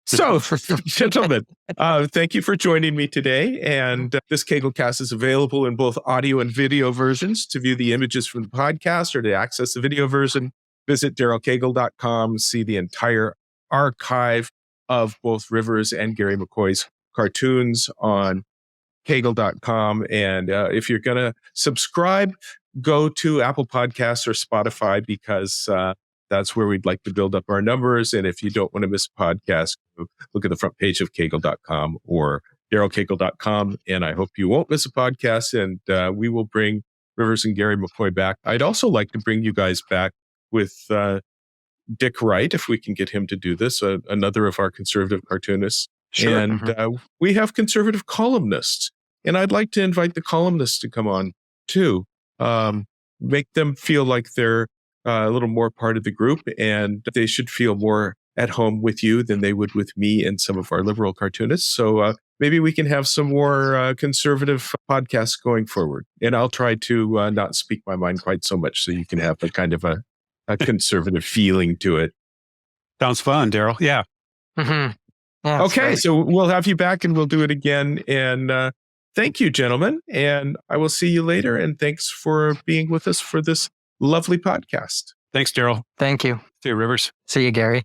Speaker 1: So, gentlemen, thank you for joining me today. And this Caglecast is available in both audio and video versions. To view the images from the podcast or to access the video version, visit darylcagle.com, see the entire archive of both Rivers and Gary McCoy's cartoons on cagle.com. And if you're going to subscribe, go to Apple Podcasts or Spotify, because that's where we'd like to build up our numbers. And if you don't want to miss a podcast, look at the front page of cagle.com or darylcagle.com. And I hope you won't miss a podcast. And we will bring Rivers and Gary McCoy back. I'd also like to bring you guys back with Dick Wright, if we can get him to do this, another of our conservative cartoonists.
Speaker 2: Sure.
Speaker 1: And we have conservative columnists. And I'd like to invite the columnists to come on too. Make them feel like they're a little more part of the group, and they should feel more at home with you than they would with me and some of our liberal cartoonists. So maybe we can have some more conservative podcasts going forward. And I'll try to not speak my mind quite so much, so you can have a kind of a conservative feeling to it.
Speaker 2: Sounds fun, Daryl. Yeah.
Speaker 3: Mm-hmm. Yeah,
Speaker 1: okay,
Speaker 3: great.
Speaker 1: so we'll have you back and we'll do it again. And thank you, gentlemen. And I will see you later. And thanks for being with us for this lovely podcast.
Speaker 2: Thanks, Daryl.
Speaker 3: Thank you.
Speaker 2: See you, Rivers.
Speaker 3: See you, Gary.